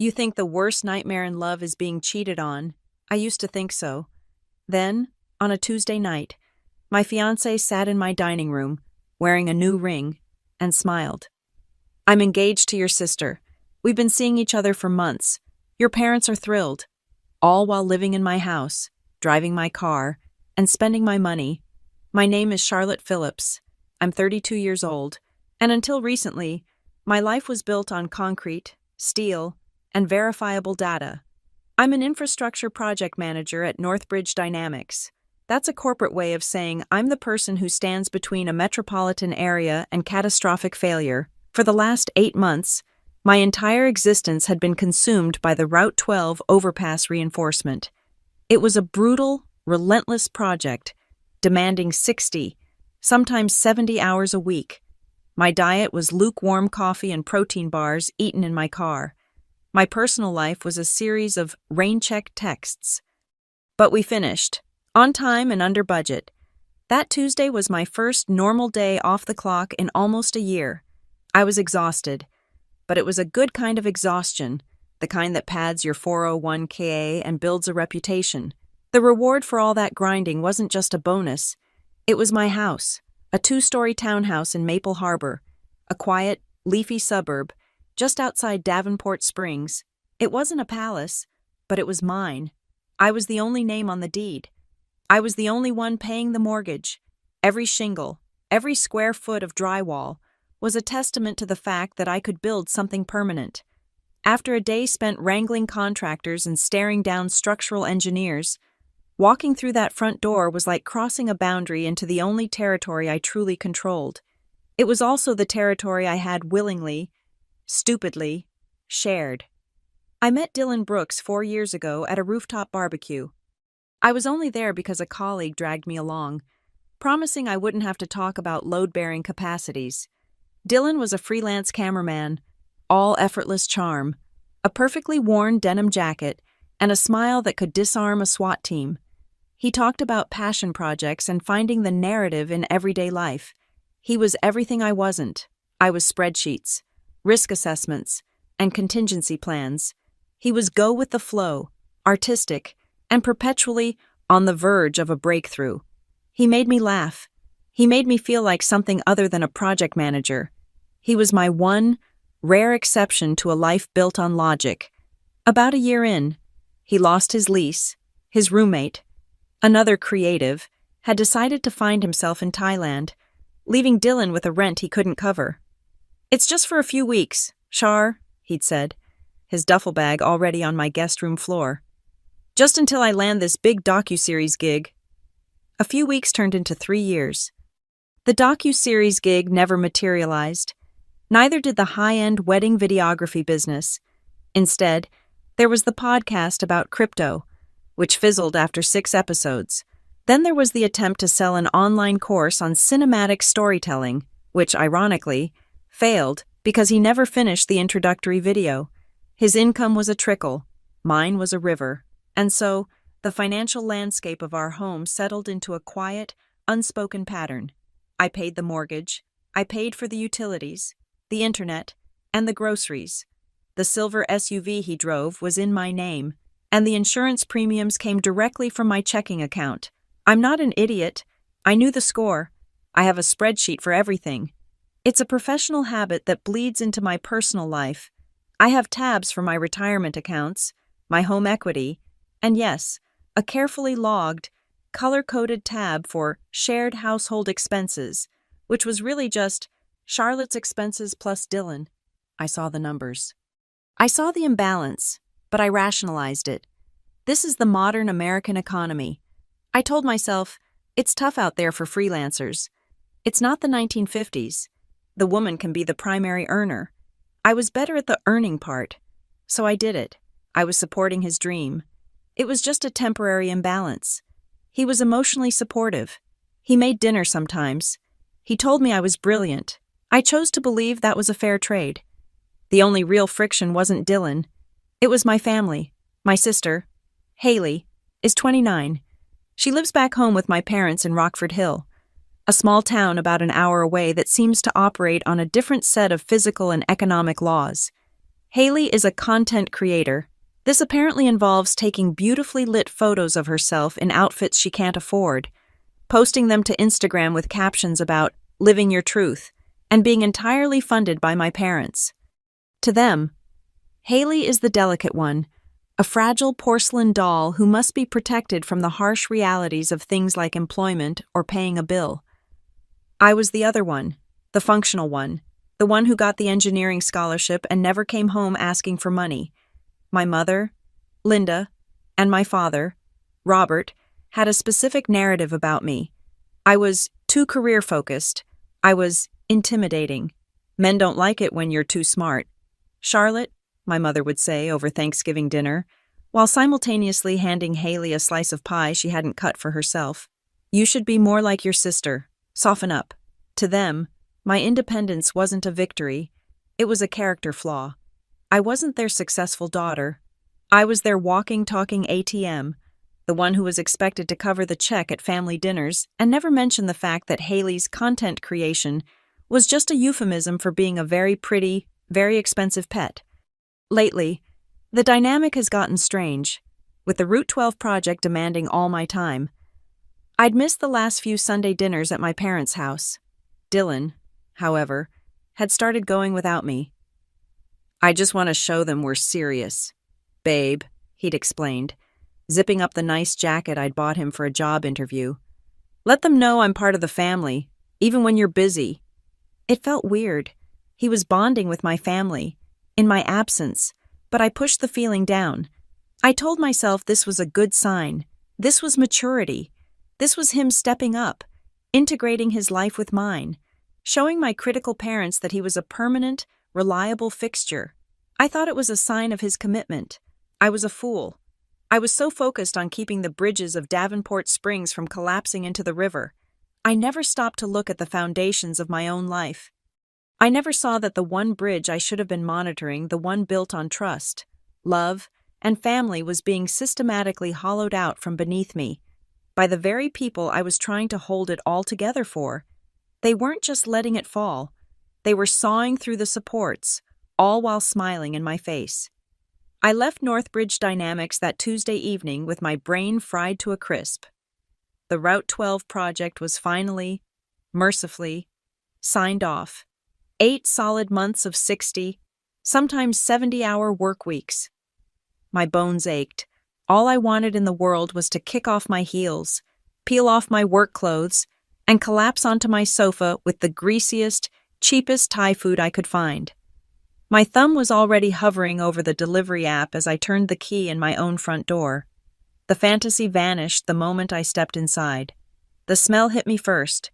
You think the worst nightmare in love is being cheated on. I used to think so. Then, on a Tuesday night, my fiancé sat in my dining room, wearing a new ring, and smiled. "I'm engaged to your sister. We've been seeing each other for months. Your parents are thrilled." All while living in my house, driving my car, and spending my money. My name is Charlotte Phillips. I'm 32 years old, and until recently, my life was built on concrete, steel, and verifiable data. I'm an infrastructure project manager at Northbridge Dynamics. That's a corporate way of saying I'm the person who stands between a metropolitan area and catastrophic failure. For the last 8 months, my entire existence had been consumed by the Route 12 overpass reinforcement. It was a brutal, relentless project, demanding 60, sometimes 70 hours a week. My diet was lukewarm coffee and protein bars eaten in my car. My personal life was a series of rain-check texts. But we finished, on time and under budget. That Tuesday was my first normal day off the clock in almost a year. I was exhausted, but it was a good kind of exhaustion, the kind that pads your 401k and builds a reputation. The reward for all that grinding wasn't just a bonus. It was my house, a 2-story townhouse in Maple Harbor, a quiet, leafy suburb just outside Davenport Springs. It wasn't a palace, but it was mine. I was the only name on the deed. I was the only one paying the mortgage. Every shingle, every square foot of drywall was a testament to the fact that I could build something permanent. After a day spent wrangling contractors and staring down structural engineers, walking through that front door was like crossing a boundary into the only territory I truly controlled. It was also the territory I had willingly, stupidly, shared. I met Dylan Brooks 4 years ago at a rooftop barbecue. I was only there because a colleague dragged me along, promising I wouldn't have to talk about load-bearing capacities. Dylan was a freelance cameraman, all effortless charm, a perfectly worn denim jacket, and a smile that could disarm a SWAT team. He talked about passion projects and finding the narrative in everyday life. He was everything I wasn't. I was spreadsheets, risk assessments, and contingency plans. He was go with the flow, artistic, and perpetually on the verge of a breakthrough. He made me laugh. He made me feel like something other than a project manager. He was my one, rare exception to a life built on logic. About a year in, he lost his lease. His roommate, another creative, had decided to find himself in Thailand, leaving Dylan with a rent he couldn't cover. "It's just for a few weeks, Char," he'd said, his duffel bag already on my guest room floor. "Just until I land this big docuseries gig." A few weeks turned into 3 years. The docuseries gig never materialized. Neither did the high-end wedding videography business. Instead, there was the podcast about crypto, which fizzled after 6 episodes. Then there was the attempt to sell an online course on cinematic storytelling, which, ironically, failed because he never finished the introductory video. His income was a trickle, mine was a river, and so the financial landscape of our home settled into a quiet, unspoken pattern. I paid the mortgage, I paid for the utilities, the internet, and the groceries. The silver SUV he drove was in my name, and the insurance premiums came directly from my checking account. I'm not an idiot. I knew the score. I have a spreadsheet for everything. It's a professional habit that bleeds into my personal life. I have tabs for my retirement accounts, my home equity, and yes, a carefully logged, color-coded tab for shared household expenses, which was really just Charlotte's expenses plus Dylan. I saw the numbers. I saw the imbalance, but I rationalized it. This is the modern American economy. I told myself, it's tough out there for freelancers. It's not the 1950s. The woman can be the primary earner. I was better at the earning part, so I did it. I was supporting his dream. It was just a temporary imbalance. He was emotionally supportive. He made dinner sometimes. He told me I was brilliant. I chose to believe that was a fair trade. The only real friction wasn't Dylan. It was my family. My sister, Haley, is 29. She lives back home with my parents in Rockford Hill, a small town about an hour away that seems to operate on a different set of physical and economic laws. Haley is a content creator. This apparently involves taking beautifully lit photos of herself in outfits she can't afford, posting them to Instagram with captions about living your truth, and being entirely funded by my parents. To them, Haley is the delicate one, a fragile porcelain doll who must be protected from the harsh realities of things like employment or paying a bill. I was the other one, the functional one, the one who got the engineering scholarship and never came home asking for money. My mother, Linda, and my father, Robert, had a specific narrative about me. I was too career-focused. I was intimidating. Men don't like it when you're too smart. Charlotte, my mother would say over Thanksgiving dinner, while simultaneously handing Haley a slice of pie she hadn't cut for herself. You should be more like your sister. Soften up. To them, my independence wasn't a victory. It was a character flaw. I wasn't their successful daughter. I was their walking, talking ATM, the one who was expected to cover the check at family dinners and never mention the fact that Haley's content creation was just a euphemism for being a very pretty, very expensive pet. Lately, the dynamic has gotten strange, with the Route 12 project demanding all my time. I'd missed the last few Sunday dinners at my parents' house. Dylan, however, had started going without me. I just want to show them we're serious. Babe, he'd explained, zipping up the nice jacket I'd bought him for a job interview. Let them know I'm part of the family, even when you're busy. It felt weird. He was bonding with my family, in my absence, but I pushed the feeling down. I told myself this was a good sign. This was maturity. This was him stepping up, integrating his life with mine, showing my critical parents that he was a permanent, reliable fixture. I thought it was a sign of his commitment. I was a fool. I was so focused on keeping the bridges of Davenport Springs from collapsing into the river. I never stopped to look at the foundations of my own life. I never saw that the one bridge I should have been monitoring, the one built on trust, love, and family, was being systematically hollowed out from beneath me by the very people I was trying to hold it all together for. They weren't just letting it fall. They were sawing through the supports, all while smiling in my face. I left Northbridge Dynamics that Tuesday evening with my brain fried to a crisp. The Route 12 project was finally, mercifully, signed off. 8 solid months of 60, sometimes 70-hour work weeks. My bones ached. All I wanted in the world was to kick off my heels, peel off my work clothes, and collapse onto my sofa with the greasiest, cheapest Thai food I could find. My thumb was already hovering over the delivery app as I turned the key in my own front door. The fantasy vanished the moment I stepped inside. The smell hit me first.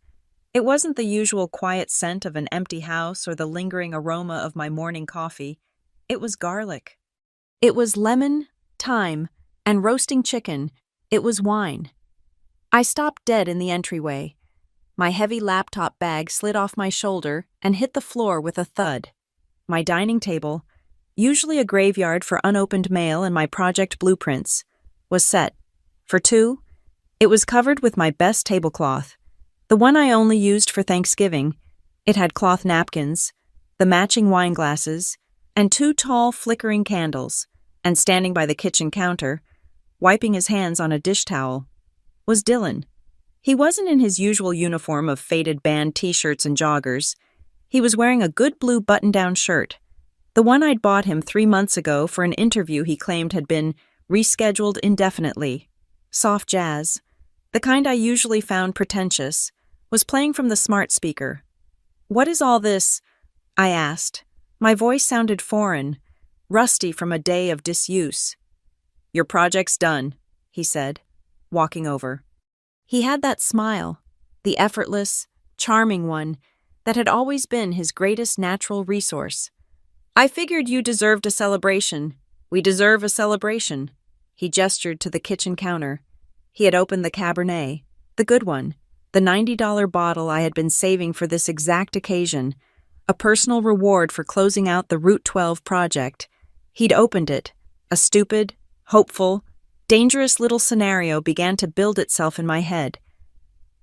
It wasn't the usual quiet scent of an empty house or the lingering aroma of my morning coffee. It was garlic. It was lemon, thyme, and roasting chicken. It was wine. I stopped dead in the entryway. My heavy laptop bag slid off my shoulder and hit the floor with a thud. My dining table, usually a graveyard for unopened mail and my project blueprints, was set. For 2, it was covered with my best tablecloth. The one I only used for Thanksgiving. It had cloth napkins, the matching wine glasses, and 2 tall, flickering candles, and standing by the kitchen counter, wiping his hands on a dish towel, was Dylan. He wasn't in his usual uniform of faded band t-shirts and joggers. He was wearing a good blue button-down shirt, the one I'd bought him 3 months ago for an interview he claimed had been rescheduled indefinitely. Soft jazz, the kind I usually found pretentious, was playing from the smart speaker. "What is all this?" I asked. My voice sounded foreign, rusty from a day of disuse. "Your project's done," he said, walking over. He had that smile, the effortless, charming one that had always been his greatest natural resource. "I figured you deserved a celebration. We deserve a celebration." He gestured to the kitchen counter. He had opened the Cabernet, the good one, the $90 bottle I had been saving for this exact occasion, a personal reward for closing out the Route 12 project. He'd opened it. A stupid, hopeful, dangerous little scenario began to build itself in my head.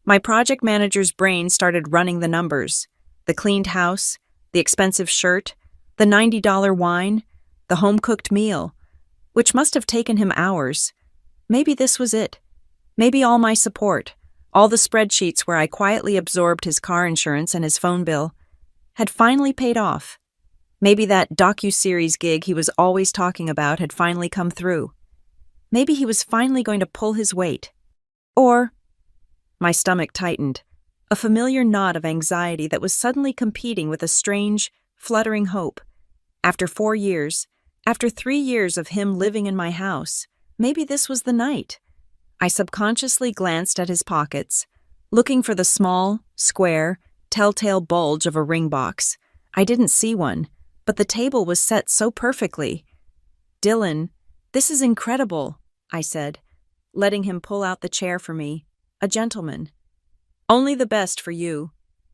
My project manager's brain started running the numbers. The cleaned house, the expensive shirt, the $90 wine, the home-cooked meal, which must have taken him hours. Maybe this was it. Maybe all my support, all the spreadsheets where I quietly absorbed his car insurance and his phone bill, had finally paid off. Maybe that docu-series gig he was always talking about had finally come through. Maybe he was finally going to pull his weight. Or, my stomach tightened, a familiar knot of anxiety that was suddenly competing with a strange, fluttering hope. After 4 years, after 3 years of him living in my house, maybe this was the night. I subconsciously glanced at his pockets, looking for the small, square, telltale bulge of a ring box. I didn't see one, but the table was set so perfectly. "Dylan, this is incredible," I said, letting him pull out the chair for me. "A gentleman." "Only the best for you."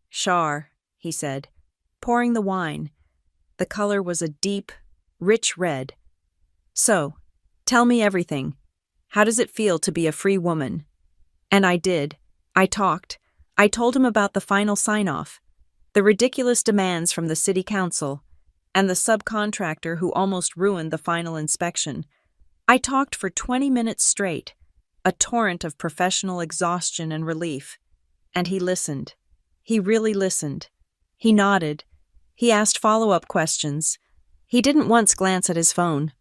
"Shar," he said, pouring the wine. The color was a deep, rich red. "So, tell me everything. How does it feel to be a free woman?" And I did. I talked. I told him about the final sign-off, the ridiculous demands from the city council, and the subcontractor who almost ruined the final inspection. I talked for 20 minutes straight, a torrent of professional exhaustion and relief. And he listened. He really listened. He nodded. He asked follow-up questions. He didn't once glance at his phone.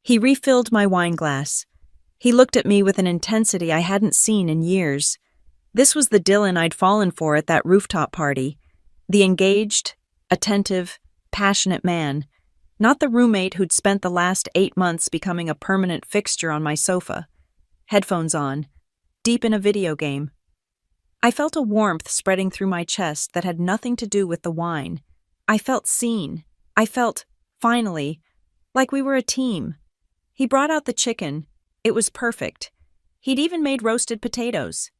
He refilled my wine glass. He looked at me with an intensity I hadn't seen in years. This was the Dylan I'd fallen for at that rooftop party. The engaged, attentive, passionate man. Not the roommate who'd spent the last 8 months becoming a permanent fixture on my sofa. Headphones on, deep in a video game. I felt a warmth spreading through my chest that had nothing to do with the wine. I felt seen. I felt, finally, like we were a team. He brought out the chicken. It was perfect. He'd even made roasted potatoes.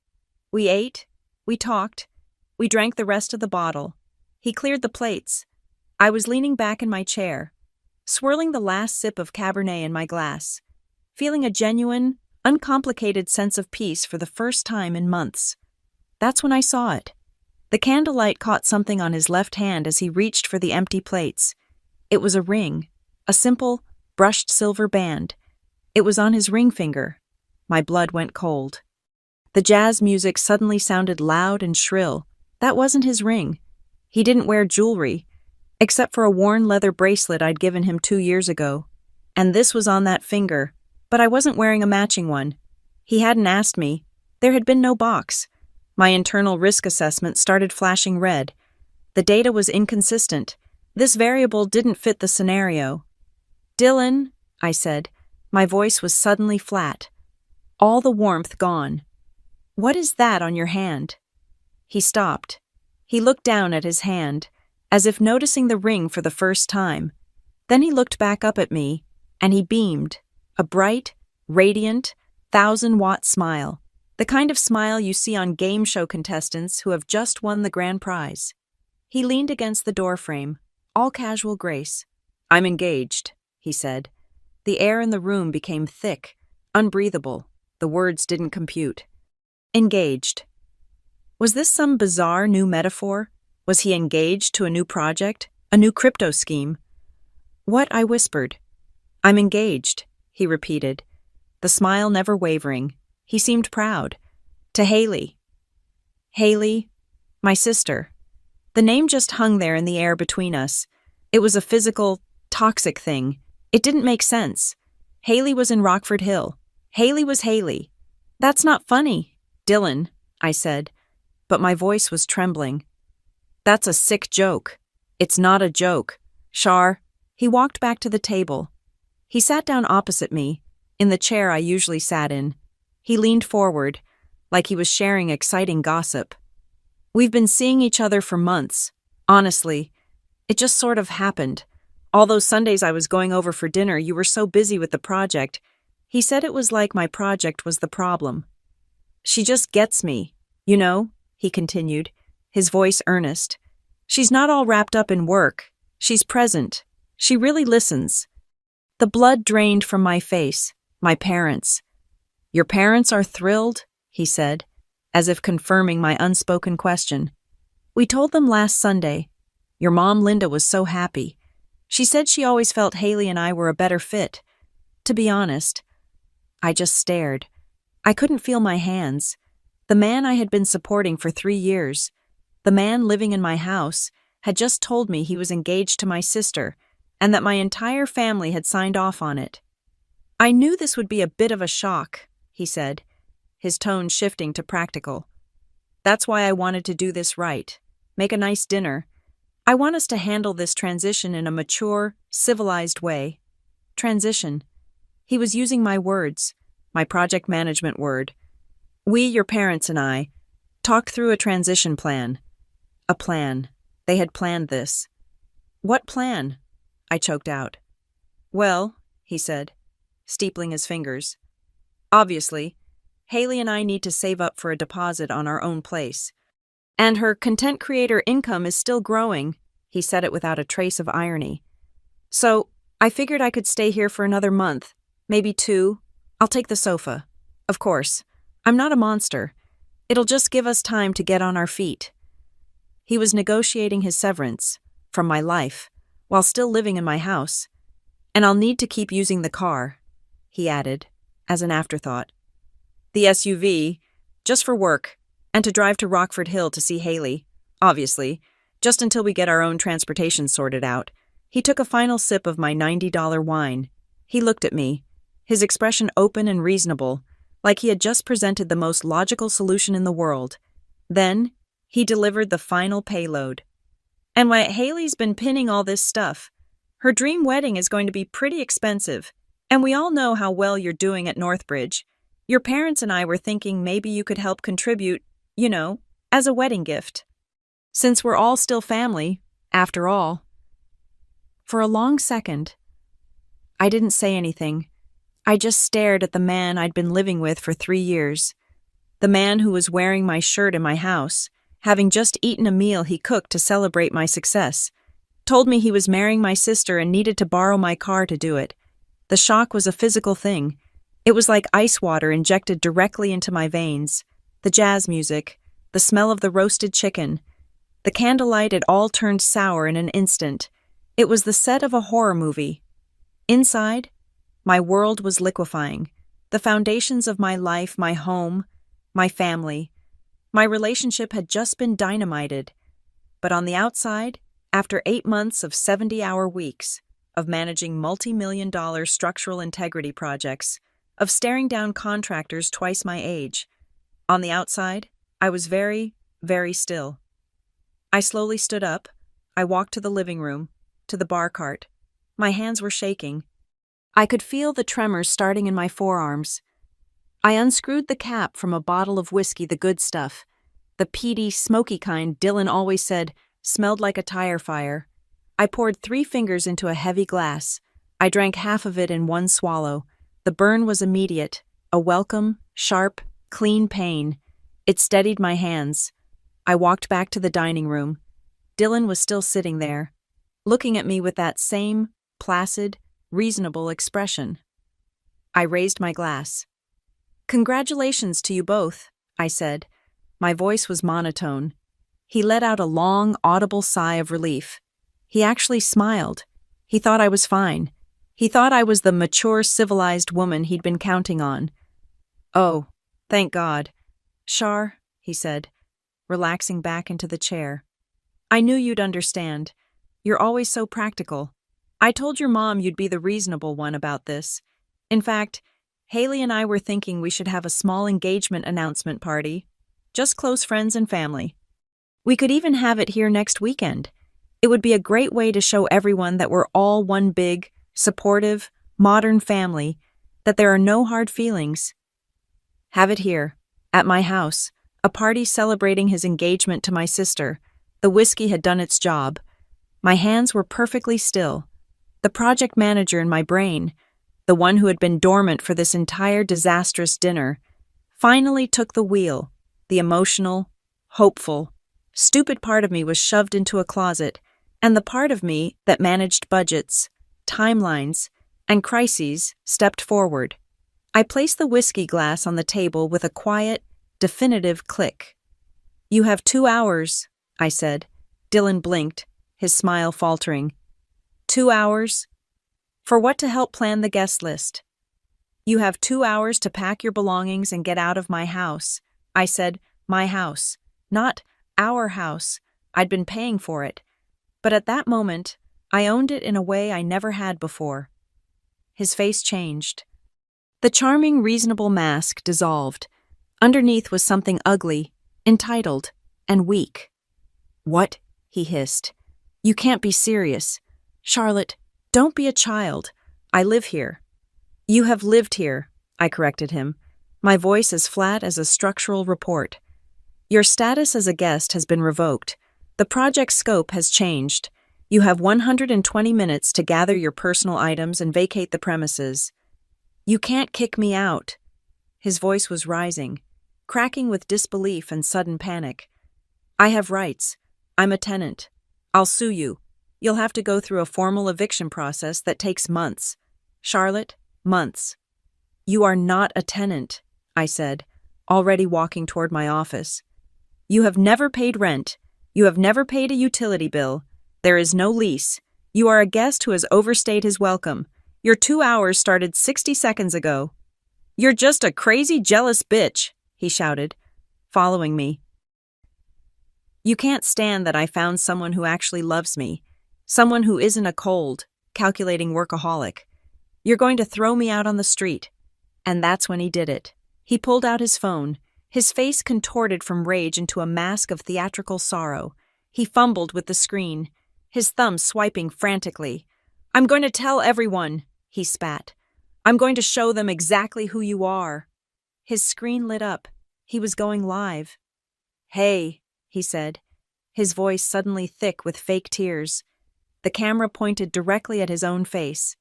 We ate. We talked. We drank the rest of the bottle. He cleared the plates. I was leaning back in my chair, swirling the last sip of Cabernet in my glass, feeling a genuine, uncomplicated sense of peace for the first time in months. That's when I saw it. The candlelight caught something on his left hand as he reached for the empty plates. It was a ring, a simple, brushed silver band. It was on his ring finger. My blood went cold. The jazz music suddenly sounded loud and shrill. That wasn't his ring. He didn't wear jewelry, except for a worn leather bracelet I'd given him 2 years ago. And this was on that finger, but I wasn't wearing a matching one. He hadn't asked me. There had been no box. My internal risk assessment started flashing red. The data was inconsistent. This variable didn't fit the scenario. "Dylan," I said. My voice was suddenly flat. All the warmth gone. "What is that on your hand?" He stopped. He looked down at his hand, as if noticing the ring for the first time. Then he looked back up at me, and he beamed, a bright, radiant, 1,000-watt smile, the kind of smile you see on game show contestants who have just won the grand prize. He leaned against the doorframe, all casual grace. "I'm engaged," he said. The air in the room became thick, unbreathable. The words didn't compute. Engaged. Was this some bizarre new metaphor? Was he engaged to a new project, a new crypto scheme? "What?" I whispered. "I'm engaged," he repeated, the smile never wavering. He seemed proud. "To Haley." Haley, my sister. The name just hung there in the air between us. It was a physical, toxic thing. It didn't make sense. Haley was in Rockford Hill. Haley was Haley. "That's not funny, Dylan," I said, but my voice was trembling. "That's a sick joke." "It's not a joke. Shar." He walked back to the table. He sat down opposite me, in the chair I usually sat in. He leaned forward, like he was sharing exciting gossip. "We've been seeing each other for months. Honestly, it just sort of happened. All those Sundays I was going over for dinner, you were so busy with the project." He said it was like my project was the problem. "She just gets me, you know," he continued, his voice earnest. "She's not all wrapped up in work. She's present. She really listens." The blood drained from my face. My parents. "Your parents are thrilled?" he said, as if confirming my unspoken question. "We told them last Sunday. Your mom Linda was so happy. She said she always felt Haley and I were a better fit. To be honest, I just stared. I couldn't feel my hands. The man I had been supporting for 3 years, the man living in my house, had just told me he was engaged to my sister and that my entire family had signed off on it. I knew this would be a bit of a shock, he said, his tone shifting to practical. That's why I wanted to do this right. Make a nice dinner. I want us to handle this transition in a mature, civilized way. Transition. He was using my words, my project management word. We, your parents and I, talked through a transition plan. A plan. They had planned this. What plan? I choked out. Well, he said, steepling his fingers. Obviously, Haley and I need to save up for a deposit on our own place. And her content creator income is still growing, he said it without a trace of irony. So, I figured I could stay here for another month, maybe 2. I'll take the sofa. Of course. I'm not a monster. It'll just give us time to get on our feet. He was negotiating his severance from my life while still living in my house. And I'll need to keep using the car, he added, as an afterthought. The SUV, just for work, and to drive to Rockford Hill to see Haley, obviously, just until we get our own transportation sorted out. He took a final sip of my $90 wine. He looked at me, his expression open and reasonable, like he had just presented the most logical solution in the world. Then, he delivered the final payload. And why Haley's been pinning all this stuff. Her dream wedding is going to be pretty expensive, and we all know how well you're doing at Northbridge. Your parents and I were thinking maybe you could help contribute, as a wedding gift. Since we're all still family, after all. For a long second, I didn't say anything. I just stared at the man I'd been living with for 3 years. The man who was wearing my shirt in my house, having just eaten a meal he cooked to celebrate my success, told me he was marrying my sister and needed to borrow my car to do it. The shock was a physical thing. It was like ice water injected directly into my veins. The jazz music, the smell of the roasted chicken, the candlelight, it all turned sour in an instant. It was the set of a horror movie. Inside, my world was liquefying. The foundations of my life, my home, my family, my relationship had just been dynamited. But on the outside, after 8 months of 70-hour weeks, of managing multi-million-dollar structural integrity projects, of staring down contractors twice my age, on the outside, I was very, very still. I slowly stood up. I walked to the living room, to the bar cart. My hands were shaking. I could feel the tremors starting in my forearms. I unscrewed the cap from a bottle of whiskey, the good stuff, the peaty, smoky kind Dylan always said smelled like a tire fire. I poured 3 fingers into a heavy glass. I drank half of it in one swallow. The burn was immediate, a welcome, sharp, clean pain. It steadied my hands. I walked back to the dining room. Dylan was still sitting there, looking at me with that same placid, reasonable expression. I raised my glass. "Congratulations to you both," I said. My voice was monotone. He let out a long, audible sigh of relief. He actually smiled. He thought I was fine. He thought I was the mature, civilized woman he'd been counting on. "Oh, thank God. Shar," he said, relaxing back into the chair. "I knew you'd understand. You're always so practical. I told your mom you'd be the reasonable one about this. In fact, Haley and I were thinking we should have a small engagement announcement party. Just close friends and family. We could even have it here next weekend. It would be a great way to show everyone that we're all one big, supportive, modern family, that there are no hard feelings. Have it here, at my house, a party celebrating his engagement to my sister. The whiskey had done its job. My hands were perfectly still. The project manager in my brain, the one who had been dormant for this entire disastrous dinner, finally took the wheel. The emotional, hopeful, stupid part of me was shoved into a closet, and the part of me that managed budgets, timelines, and crises stepped forward. I placed the whiskey glass on the table with a quiet, definitive click. "You have 2 hours," I said. Dylan blinked, his smile faltering. 2 hours? For what? To help plan the guest list. You have 2 hours to pack your belongings and get out of my house. I said, my house, not our house. I'd been paying for it. But at that moment, I owned it in a way I never had before. His face changed. The charming, reasonable mask dissolved. Underneath was something ugly, entitled, and weak. What? He hissed. You can't be serious. Charlotte, don't be a child. I live here. You have lived here, I corrected him, my voice as flat as a structural report. Your status as a guest has been revoked. The project's scope has changed. You have 120 minutes to gather your personal items and vacate the premises. You can't kick me out. His voice was rising, cracking with disbelief and sudden panic. I have rights. I'm a tenant. I'll sue you. You'll have to go through a formal eviction process that takes months. Charlotte, months. You are not a tenant, I said, already walking toward my office. You have never paid rent. You have never paid a utility bill. There is no lease. You are a guest who has overstayed his welcome. Your 2 hours started 60 seconds ago. You're just a crazy, jealous bitch, he shouted, following me. You can't stand that I found someone who actually loves me, someone who isn't a cold, calculating workaholic. You're going to throw me out on the street. And that's when he did it. He pulled out his phone, his face contorted from rage into a mask of theatrical sorrow. He fumbled with the screen, his thumb swiping frantically. I'm going to tell everyone, he spat. I'm going to show them exactly who you are. His screen lit up. He was going live. Hey, he said, his voice suddenly thick with fake tears. The camera pointed directly at his own face.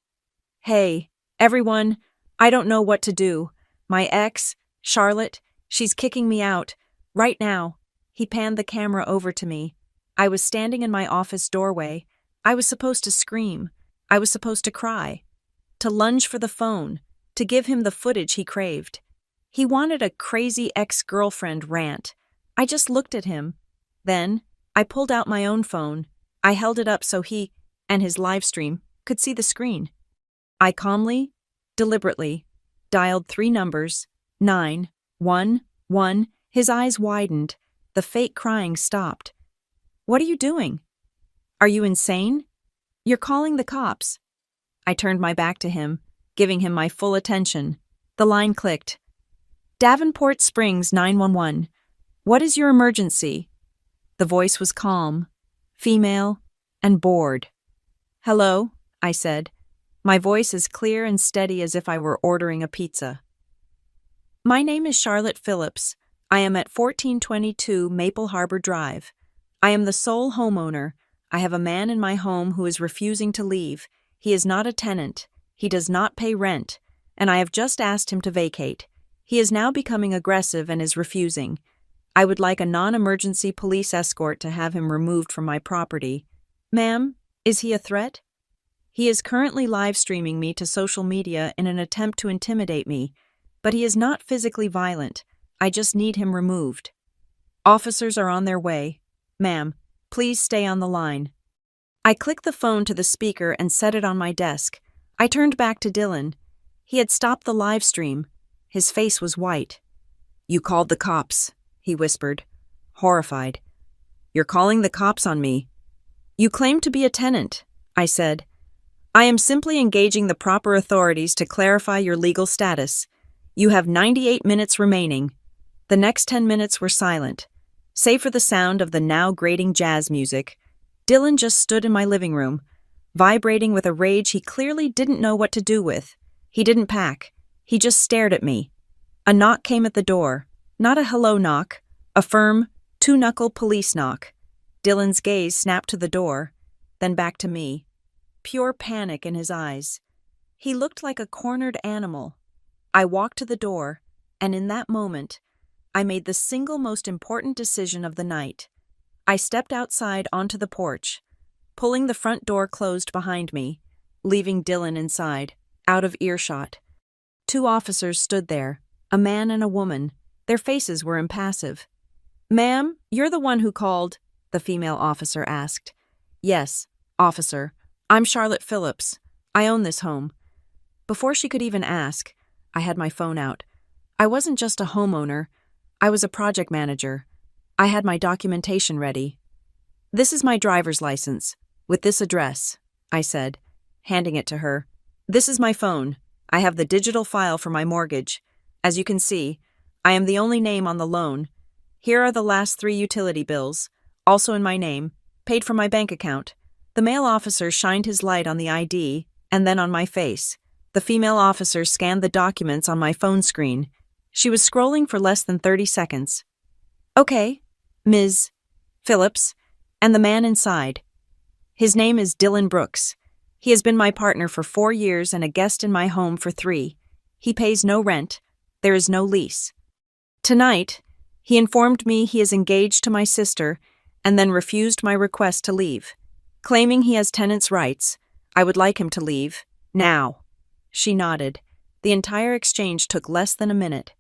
Hey, everyone, I don't know what to do. My ex, Charlotte, she's kicking me out. Right now. He panned the camera over to me. I was standing in my office doorway. I was supposed to scream. I was supposed to cry. To lunge for the phone. To give him the footage he craved. He wanted a crazy ex-girlfriend rant. I just looked at him. Then, I pulled out my own phone. I held it up so he, and his live stream, could see the screen. I calmly, deliberately, dialed 3 numbers, 911. His eyes widened. The fake crying stopped. What are you doing? Are you insane? You're calling the cops. I turned my back to him, giving him my full attention. The line clicked. Davenport Springs 911. What is your emergency? The voice was calm, female, and bored. Hello, I said, my voice as clear and steady as if I were ordering a pizza. My name is Charlotte Phillips. I am at 1422 Maple Harbor Drive. I am the sole homeowner. I have a man in my home who is refusing to leave. He is not a tenant. He does not pay rent, and I have just asked him to vacate. He is now becoming aggressive and is refusing. I would like a non-emergency police escort to have him removed from my property. Ma'am, is he a threat? He is currently live streaming me to social media in an attempt to intimidate me, but he is not physically violent. I just need him removed. Officers are on their way. Ma'am, please stay on the line. I clicked the phone to the speaker and set it on my desk. I turned back to Dylan. He had stopped the live stream. His face was white. You called the cops, he whispered, horrified. You're calling the cops on me. You claim to be a tenant, I said. I am simply engaging the proper authorities to clarify your legal status. You have 98 minutes remaining. The next 10 minutes were silent. Save for the sound of the now grating jazz music, Dylan just stood in my living room, vibrating with a rage he clearly didn't know what to do with. He didn't pack. He just stared at me. A knock came at the door. Not a hello knock. A firm, 2-knuckle police knock. Dylan's gaze snapped to the door, then back to me. Pure panic in his eyes. He looked like a cornered animal. I walked to the door, and in that moment, I made the single most important decision of the night. I stepped outside onto the porch, pulling the front door closed behind me, leaving Dylan inside, out of earshot. 2 officers stood there, a man and a woman. Their faces were impassive. Ma'am, you're the one who called, the female officer asked. Yes, officer. I'm Charlotte Phillips. I own this home. Before she could even ask, I had my phone out. I wasn't just a homeowner. I was a project manager. I had my documentation ready. This is my driver's license, with this address, I said, handing it to her. This is my phone. I have the digital file for my mortgage. As you can see, I am the only name on the loan. Here are the last 3 utility bills, also in my name, paid from my bank account. The male officer shined his light on the ID and then on my face. The female officer scanned the documents on my phone screen. She was scrolling for less than 30 seconds. Okay, Ms. Phillips, and the man inside. His name is Dylan Brooks. He has been my partner for 4 years and a guest in my home for 3. He pays no rent. There is no lease. Tonight, he informed me he is engaged to my sister and then refused my request to leave. Claiming he has tenants' rights, I would like him to leave, now. She nodded. The entire exchange took less than a minute.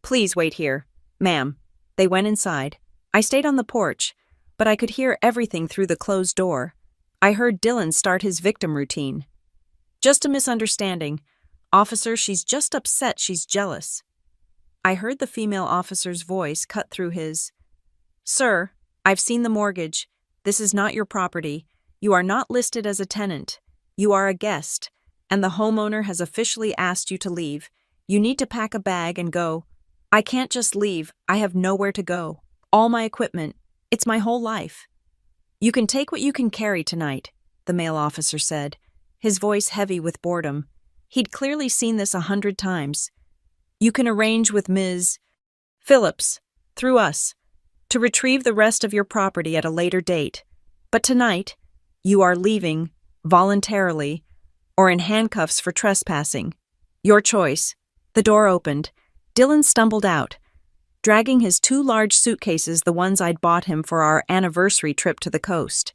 Please wait here, ma'am. They went inside. I stayed on the porch, but I could hear everything through the closed door. I heard Dylan start his victim routine. Just a misunderstanding. Officer, she's just upset she's jealous. I heard the female officer's voice cut through his. Sir, I've seen the mortgage. This is not your property. You are not listed as a tenant. You are a guest, and the homeowner has officially asked you to leave. You need to pack a bag and go. I can't just leave. I have nowhere to go. All my equipment. It's my whole life. You can take what you can carry tonight, the male officer said, his voice heavy with boredom. He'd clearly seen this 100 times. You can arrange with Ms. Phillips, through us, to retrieve the rest of your property at a later date. But tonight, you are leaving, voluntarily, or in handcuffs for trespassing. Your choice. The door opened. Dylan stumbled out, dragging his 2 large suitcases, the ones I'd bought him for our anniversary trip to the coast.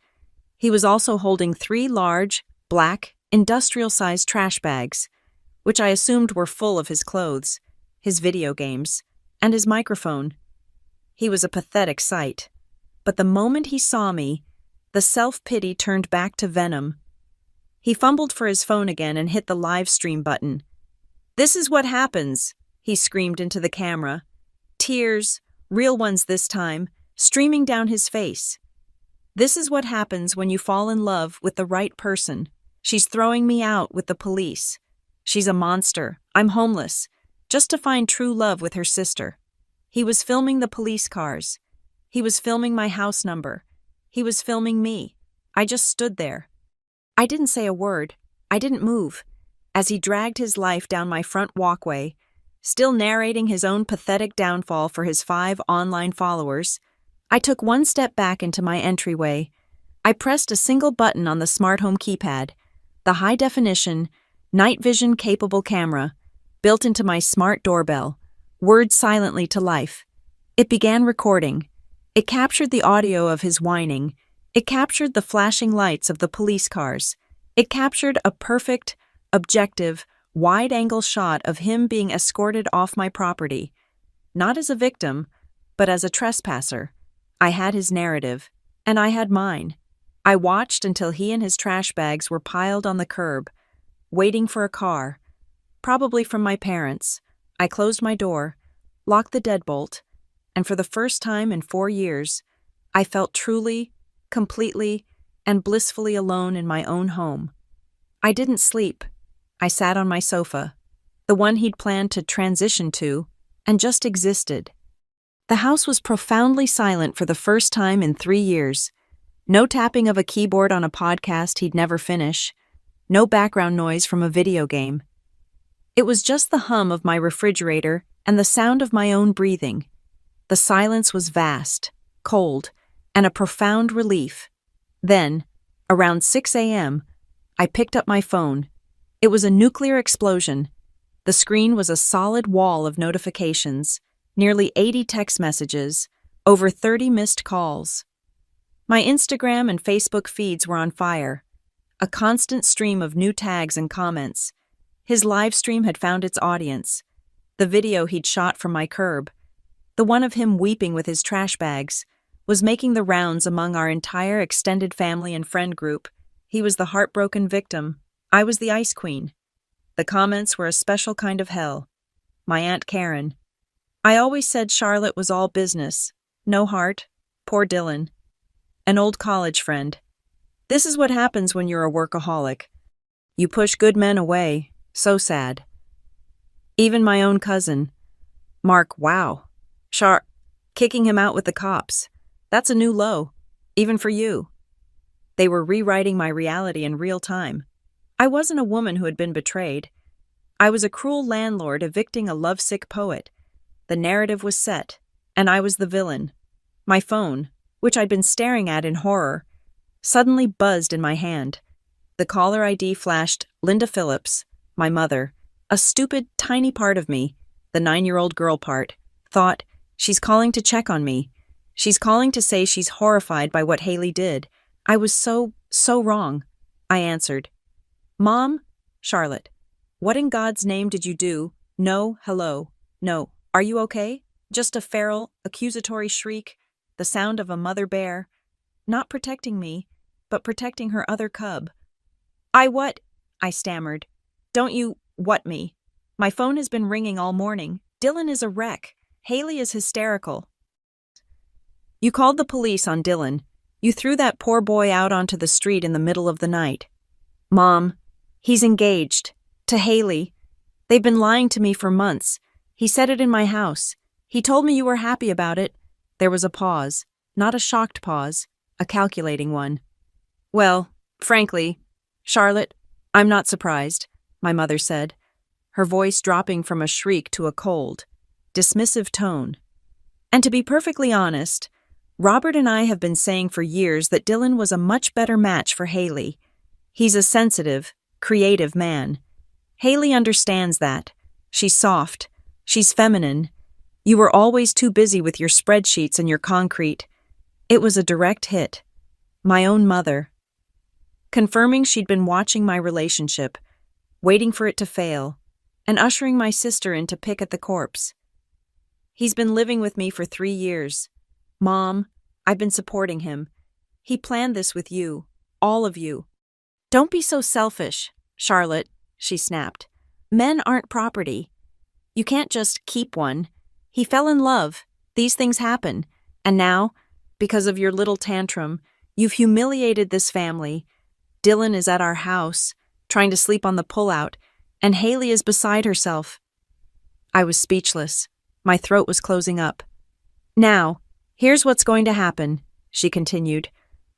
He was also holding 3 large, black, industrial-sized trash bags, which I assumed were full of his clothes, his video games, and his microphone. He was a pathetic sight. But the moment he saw me, the self-pity turned back to venom. He fumbled for his phone again and hit the live stream button. This is what happens, he screamed into the camera. Tears, real ones this time, streaming down his face. This is what happens when you fall in love with the right person. She's throwing me out with the police. She's a monster. I'm homeless, just to find true love with her sister. He was filming the police cars. He was filming my house number. He was filming me. I just stood there. I didn't say a word. I didn't move. As he dragged his life down my front walkway, still narrating his own pathetic downfall for his 5 online followers, I took one step back into my entryway. I pressed a single button on the smart home keypad, the high-definition, night vision-capable camera, built into my smart doorbell, whirred silently to life. It began recording. It captured the audio of his whining. It captured the flashing lights of the police cars. It captured a perfect, objective, wide-angle shot of him being escorted off my property. Not as a victim, but as a trespasser. I had his narrative, and I had mine. I watched until he and his trash bags were piled on the curb, waiting for a car, probably from my parents. I closed my door, locked the deadbolt, and for the first time in 4 years, I felt truly, completely, and blissfully alone in my own home. I didn't sleep. I sat on my sofa, the one he'd planned to transition to, and just existed. The house was profoundly silent for the first time in 3 years. No tapping of a keyboard on a podcast he'd never finish. No background noise from a video game. It was just the hum of my refrigerator and the sound of my own breathing. The silence was vast, cold, and a profound relief. Then, around 6 a.m., I picked up my phone. It was a nuclear explosion. The screen was a solid wall of notifications, nearly 80 text messages, over 30 missed calls. My Instagram and Facebook feeds were on fire, a constant stream of new tags and comments. His live stream had found its audience. The video he'd shot from my curb, the one of him weeping with his trash bags, was making the rounds among our entire extended family and friend group. He was the heartbroken victim. I was the ice queen. The comments were a special kind of hell. My Aunt Karen. I always said Charlotte was all business. No heart. Poor Dylan. An old college friend. This is what happens when you're a workaholic. You push good men away. So sad. Even my own cousin. Mark, wow. Kicking him out with the cops. That's a new low. Even for you. They were rewriting my reality in real time. I wasn't a woman who had been betrayed. I was a cruel landlord evicting a lovesick poet. The narrative was set, and I was the villain. My phone, which I'd been staring at in horror, suddenly buzzed in my hand. The caller ID flashed Linda Phillips, my mother. A stupid, tiny part of me, the 9-year-old girl part, thought, she's calling to check on me. She's calling to say she's horrified by what Haley did. I was so wrong. I answered. Mom? Charlotte. What in God's name did you do? No, hello. No. Are you okay? Just a feral, accusatory shriek, the sound of a mother bear, not protecting me, but protecting her other cub. What? I stammered. Don't you what me? My phone has been ringing all morning. Dylan is a wreck. Haley is hysterical. You called the police on Dylan. You threw that poor boy out onto the street in the middle of the night. Mom, he's engaged. To Haley. They've been lying to me for months. He said it in my house. He told me you were happy about it. There was a pause, not a shocked pause, a calculating one. Well, frankly, Charlotte, I'm not surprised, my mother said, her voice dropping from a shriek to a cold, dismissive tone. And to be perfectly honest, Robert and I have been saying for years that Dylan was a much better match for Haley. He's a sensitive, creative man. Haley understands that. She's soft. She's feminine. You were always too busy with your spreadsheets and your concrete. It was a direct hit. My own mother. Confirming she'd been watching my relationship, waiting for it to fail, and ushering my sister in to pick at the corpse. He's been living with me for 3 years. Mom, I've been supporting him. He planned this with you, all of you. Don't be so selfish, Charlotte, she snapped. Men aren't property. You can't just keep one. He fell in love. These things happen. And now, because of your little tantrum, you've humiliated this family. Dylan is at our house, trying to sleep on the pullout, and Haley is beside herself. I was speechless. My throat was closing up. Now, here's what's going to happen, she continued,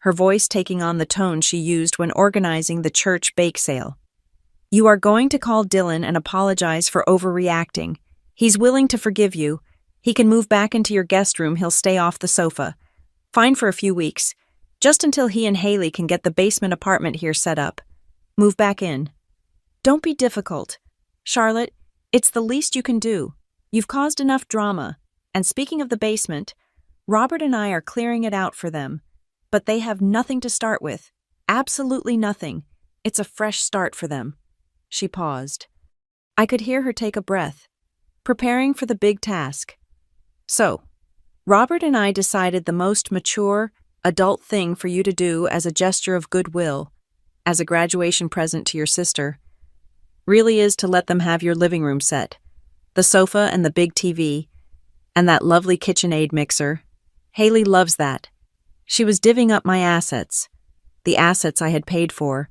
her voice taking on the tone she used when organizing the church bake sale. You are going to call Dylan and apologize for overreacting. He's willing to forgive you. He can move back into your guest room. He'll stay off the sofa. Fine for a few weeks, just until he and Haley can get the basement apartment here set up. Move back in. Don't be difficult. Charlotte, it's the least you can do. You've caused enough drama. And speaking of the basement, Robert and I are clearing it out for them. But they have nothing to start with. Absolutely nothing. It's a fresh start for them. She paused. I could hear her take a breath, preparing for the big task. So, Robert and I decided the most mature, adult thing for you to do as a gesture of goodwill, as a graduation present to your sister, really is to let them have your living room set, the sofa and the big TV, and that lovely KitchenAid mixer. Haley loves that. She was divvying up my assets, the assets I had paid for.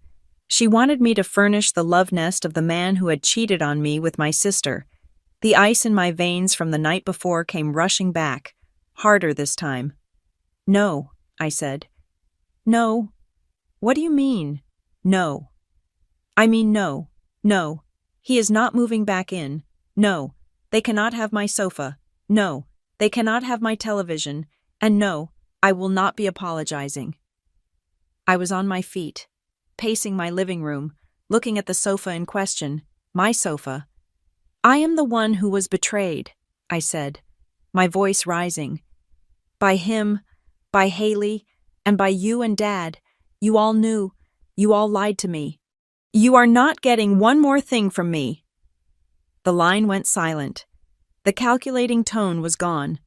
She wanted me to furnish the love nest of the man who had cheated on me with my sister. The ice in my veins from the night before came rushing back, harder this time. No, I said. No. What do you mean? No. I mean no. No. He is not moving back in. No. They cannot have my sofa. No. They cannot have my television. And no, I will not be apologizing. I was on my feet, pacing my living room, looking at the sofa in question, my sofa. I am the one who was betrayed, I said, my voice rising. By him, by Haley, and by you and Dad. You all knew. You all lied to me. You are not getting one more thing from me. The line went silent. The calculating tone was gone,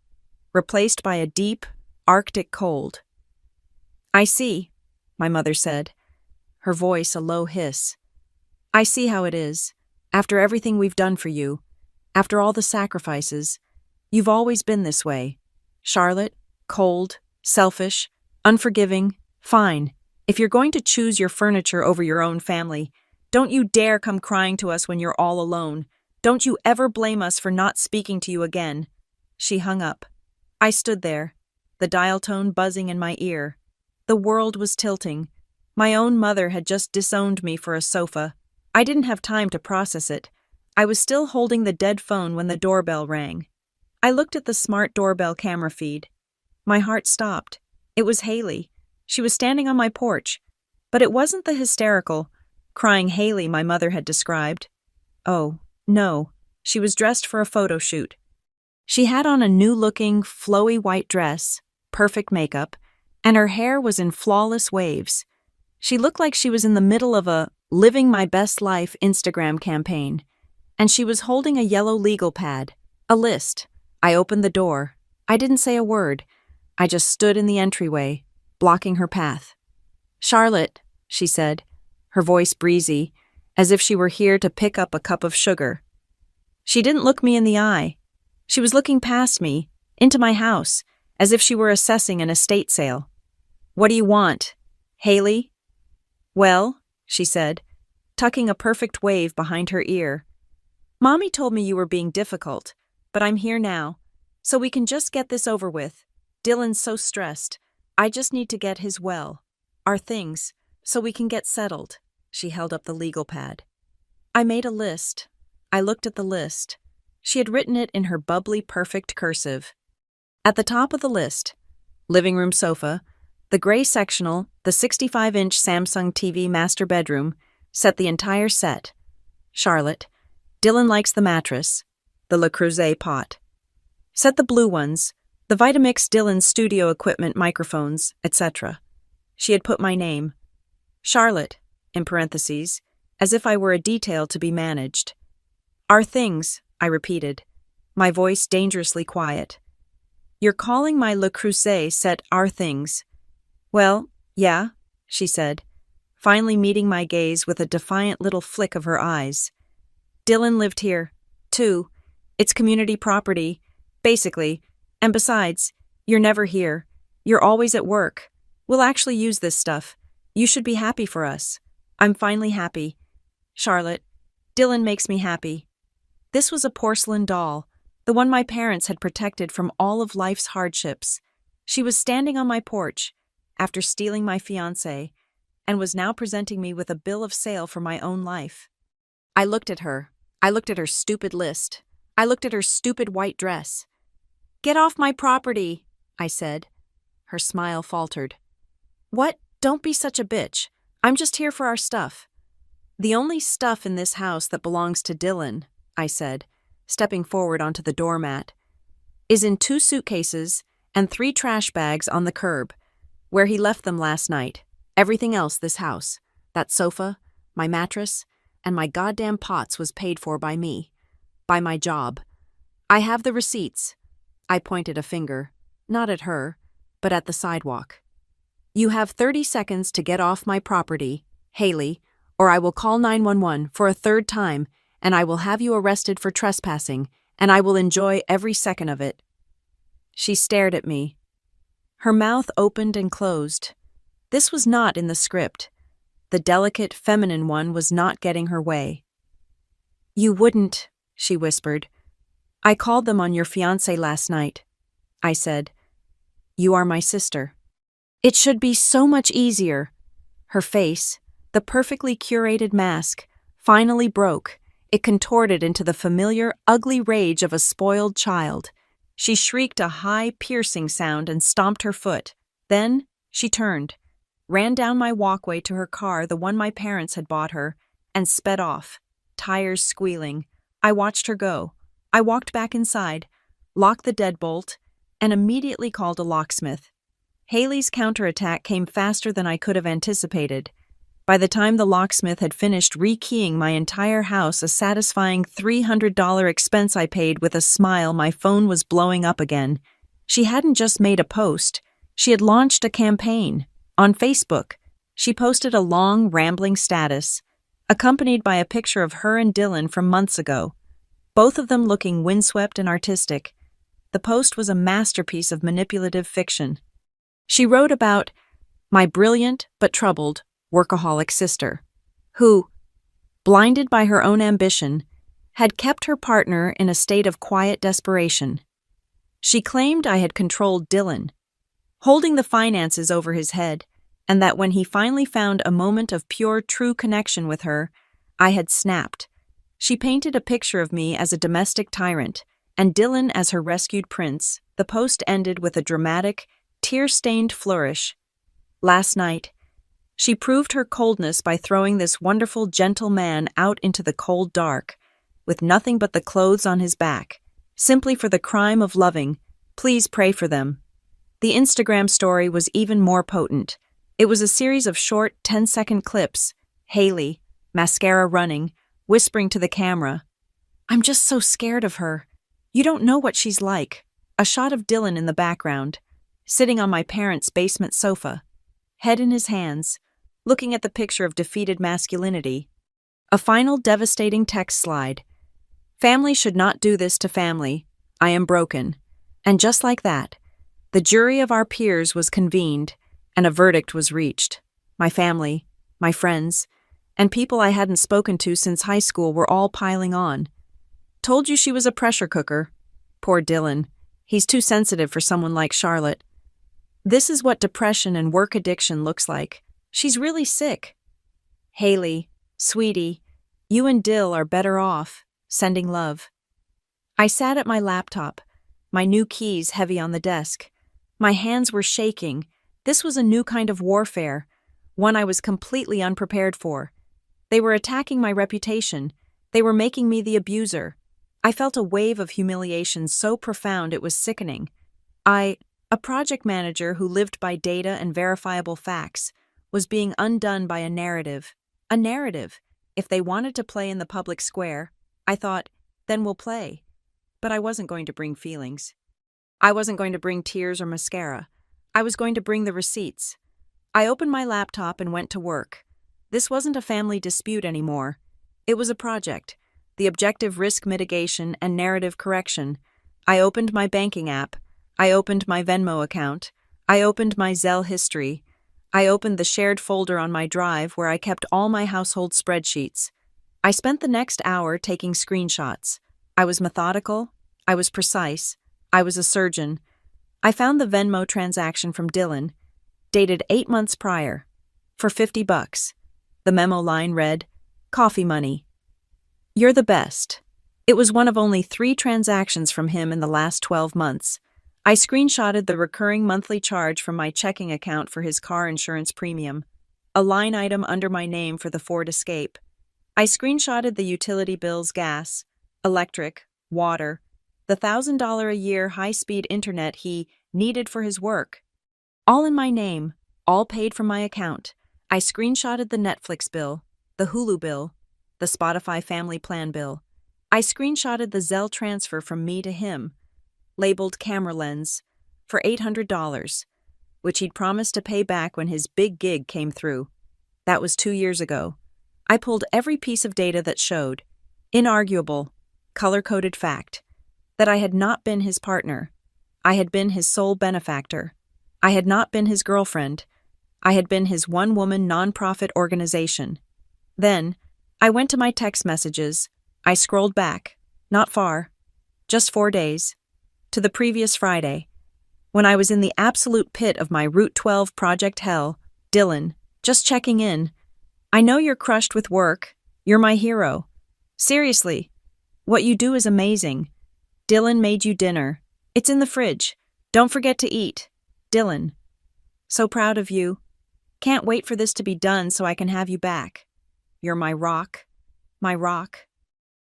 replaced by a deep, Arctic cold. I see, my mother said. her voice a low hiss. I see how it is. After everything we've done for you, after all the sacrifices, you've always been this way. Charlotte, cold, selfish, unforgiving, fine. If you're going to choose your furniture over your own family, don't you dare come crying to us when you're all alone. Don't you ever blame us for not speaking to you again. She hung up. I stood there, the dial tone buzzing in my ear. The world was tilting. My own mother had just disowned me for a sofa. I didn't have time to process it. I was still holding the dead phone when the doorbell rang. I looked at the smart doorbell camera feed. My heart stopped. It was Haley. She was standing on my porch. But it wasn't the hysterical, crying Haley my mother had described. Oh, no. She was dressed for a photo shoot. She had on a new-looking, flowy white dress, perfect makeup, and her hair was in flawless waves. She looked like she was in the middle of a Living My Best Life Instagram campaign, and she was holding a yellow legal pad, a list. I opened the door. I didn't say a word. I just stood in the entryway, blocking her path. "Charlotte," she said, her voice breezy, as if she were here to pick up a cup of sugar. She didn't look me in the eye. She was looking past me, into my house, as if she were assessing an estate sale. "What do you want, Haley?" "Well," she said, tucking a perfect wave behind her ear. "Mommy told me you were being difficult, but I'm here now, so we can just get this over with. Dylan's so stressed. I just need to get his our things, so we can get settled." She held up the legal pad. I made a list. I looked at the list. She had written it in her bubbly, perfect cursive. At the top of the list, living room sofa, the gray sectional, the 65-inch Samsung TV master bedroom, set the entire set. Charlotte, Dylan likes the mattress, the Le Creuset pot. Set the blue ones, the Vitamix Dylan studio equipment microphones, etc. She had put my name. Charlotte, in parentheses, as if I were a detail to be managed. "Our things," I repeated, my voice dangerously quiet. "You're calling my Le Creuset set our things." "Well, yeah," she said, finally meeting my gaze with a defiant little flick of her eyes. "Dylan lived here, too. It's community property, basically. And besides, you're never here. You're always at work. We'll actually use this stuff. You should be happy for us. I'm finally happy. Charlotte, Dylan makes me happy." This was a porcelain doll, the one my parents had protected from all of life's hardships. She was standing on my porch, after stealing my fiancé, and was now presenting me with a bill of sale for my own life. I looked at her. I looked at her stupid list. I looked at her stupid white dress. "Get off my property," I said. Her smile faltered. "What? Don't be such a bitch. I'm just here for our stuff." "The only stuff in this house that belongs to Dylan," I said, stepping forward onto the doormat, "is in 2 suitcases and 3 trash bags on the curb, where he left them last night. Everything else this house, that sofa, my mattress, and my goddamn pots was paid for by me, by my job. I have the receipts." I pointed a finger, not at her, but at the sidewalk. "You have 30 seconds to get off my property, Haley, or I will call 911 for a 3rd time, and I will have you arrested for trespassing, and I will enjoy every second of it." She stared at me. Her mouth opened and closed. This was not in the script. The delicate, feminine one was not getting her way. "You wouldn't," she whispered. "I called them on your fiancé last night," I said. "You are my sister." "It should be so much easier." Her face, the perfectly curated mask, finally broke. It contorted into the familiar, ugly rage of a spoiled child. She shrieked a high, piercing sound and stomped her foot. Then she turned, ran down my walkway to her car, the one my parents had bought her, and sped off, tires squealing. I watched her go. I walked back inside, locked the deadbolt, and immediately called a locksmith. Haley's counterattack came faster than I could have anticipated. By the time the locksmith had finished rekeying my entire house, a satisfying $300 expense I paid with a smile, my phone was blowing up again. She hadn't just made a post. She had launched a campaign. On Facebook. She posted a long, rambling status, accompanied by a picture of her and Dylan from months ago, both of them looking windswept and artistic. The post was a masterpiece of manipulative fiction. She wrote about my brilliant but troubled workaholic sister, who, blinded by her own ambition, had kept her partner in a state of quiet desperation. She claimed I had controlled Dylan, holding the finances over his head, and that when he finally found a moment of pure, true connection with her, I had snapped. She painted a picture of me as a domestic tyrant, and Dylan as her rescued prince. The post ended with a dramatic, tear-stained flourish. Last night, she proved her coldness by throwing this wonderful, gentle man out into the cold dark, with nothing but the clothes on his back, simply for the crime of loving. Please pray for them. The Instagram story was even more potent. It was a series of short, 10-second clips. Haley, mascara running, whispering to the camera, "I'm just so scared of her. You don't know what she's like." A shot of Dylan in the background, sitting on my parents' basement sofa, head in his hands, looking at the picture of defeated masculinity. A final devastating text slide. "Family should not do this to family. I am broken." And just like that, the jury of our peers was convened, and a verdict was reached. My family, my friends, and people I hadn't spoken to since high school were all piling on. "Told you she was a pressure cooker." Poor Dylan. He's too sensitive for someone like Charlotte. "This is what depression and work addiction looks like. She's really sick." "Haley, sweetie, you and Dill are better off. Sending love." I sat at my laptop, my new keys heavy on the desk. My hands were shaking. This was a new kind of warfare, one I was completely unprepared for. They were attacking my reputation. They were making me the abuser. I felt a wave of humiliation so profound it was sickening. A project manager who lived by data and verifiable facts, was being undone by a narrative. A narrative. If they wanted to play in the public square, I thought, then we'll play. But I wasn't going to bring feelings. I wasn't going to bring tears or mascara. I was going to bring the receipts. I opened my laptop and went to work. This wasn't a family dispute anymore. It was a project. The objective risk mitigation and narrative correction. I opened my banking app. I opened my Venmo account. I opened my Zelle history. I opened the shared folder on my drive where I kept all my household spreadsheets. I spent the next hour taking screenshots. I was methodical. I was precise. I was a surgeon. I found the Venmo transaction from Dylan, dated 8 months prior, for $50. The memo line read, "Coffee money. You're the best." It was one of only 3 transactions from him in the last 12 months. I screenshotted the recurring monthly charge from my checking account for his car insurance premium, a line item under my name for the Ford Escape. I screenshotted the utility bills, gas, electric, water, the $1,000 a year high-speed internet he needed for his work. All in my name, all paid from my account. I screenshotted the Netflix bill, the Hulu bill, the Spotify family plan bill. I screenshotted the Zelle transfer from me to him, labeled camera lens, for $800, which he'd promised to pay back when his big gig came through. That was 2 years ago. I pulled every piece of data that showed, inarguable, color-coded fact, that I had not been his partner. I had been his sole benefactor. I had not been his girlfriend. I had been his one-woman nonprofit organization. Then, I went to my text messages. I scrolled back, not far, just 4 days, to the previous Friday, when I was in the absolute pit of my Route 12 project hell. "Dylan, just checking in. I know you're crushed with work. You're my hero. Seriously, what you do is amazing. Dylan made you dinner. It's in the fridge. Don't forget to eat. Dylan. So proud of you. Can't wait for this to be done so I can have you back. You're my rock. My rock."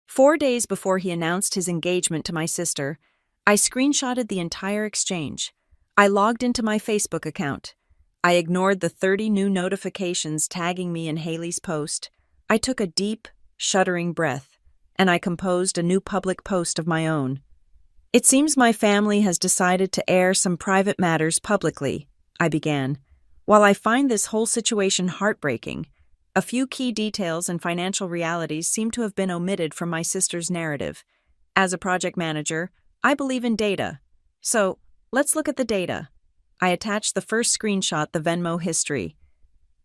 4 days before he announced his engagement to my sister, I screenshotted the entire exchange. I logged into my Facebook account. I ignored the 30 new notifications tagging me in Haley's post. I took a deep, shuddering breath, and I composed a new public post of my own. "It seems my family has decided to air some private matters publicly," I began. While I find this whole situation heartbreaking, a few key details and financial realities seem to have been omitted from my sister's narrative. As a project manager, I believe in data. So, let's look at the data. I attached the first screenshot, the Venmo history.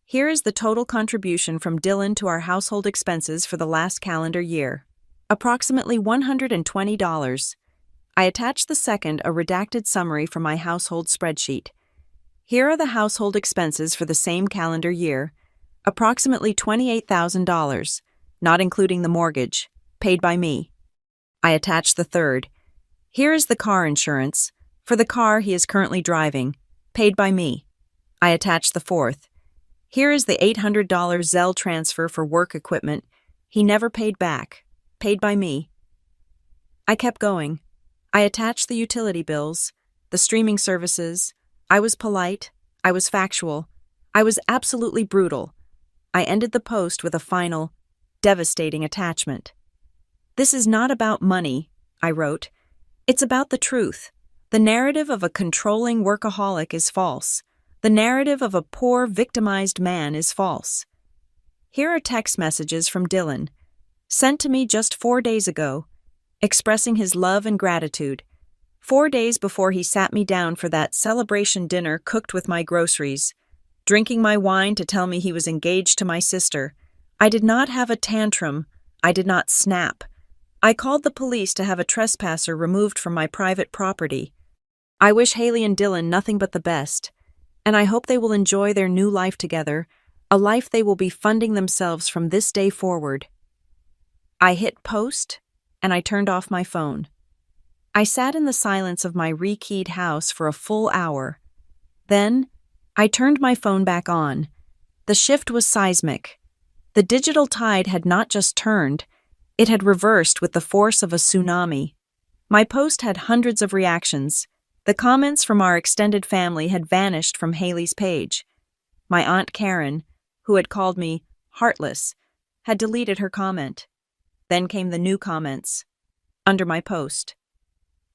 Here is the total contribution from Dylan to our household expenses for the last calendar year. Approximately $120. I attached the second, a redacted summary from my household spreadsheet. Here are the household expenses for the same calendar year. Approximately $28,000, not including the mortgage, paid by me. I attached the third. Here is the car insurance, for the car he is currently driving, paid by me. I attached the fourth. Here is the $800 Zelle transfer for work equipment. He never paid back, paid by me. I kept going. I attached the utility bills, the streaming services. I was polite. I was factual. I was absolutely brutal. I ended the post with a final, devastating attachment. This is not about money, I wrote. It's about the truth. The narrative of a controlling workaholic is false. The narrative of a poor, victimized man is false. Here are text messages from Dylan, sent to me just 4 days ago, expressing his love and gratitude. 4 days before he sat me down for that celebration dinner cooked with my groceries, drinking my wine to tell me he was engaged to my sister. I did not have a tantrum. I did not snap. I called the police to have a trespasser removed from my private property. I wish Haley and Dylan nothing but the best, and I hope they will enjoy their new life together, a life they will be funding themselves from this day forward. I hit post, and I turned off my phone. I sat in the silence of my rekeyed house for a full hour. Then, I turned my phone back on. The shift was seismic. The digital tide had not just turned, it had reversed with the force of a tsunami. My post had hundreds of reactions. The comments from our extended family had vanished from Haley's page. My Aunt Karen, who had called me heartless, had deleted her comment. Then came the new comments. Under my post.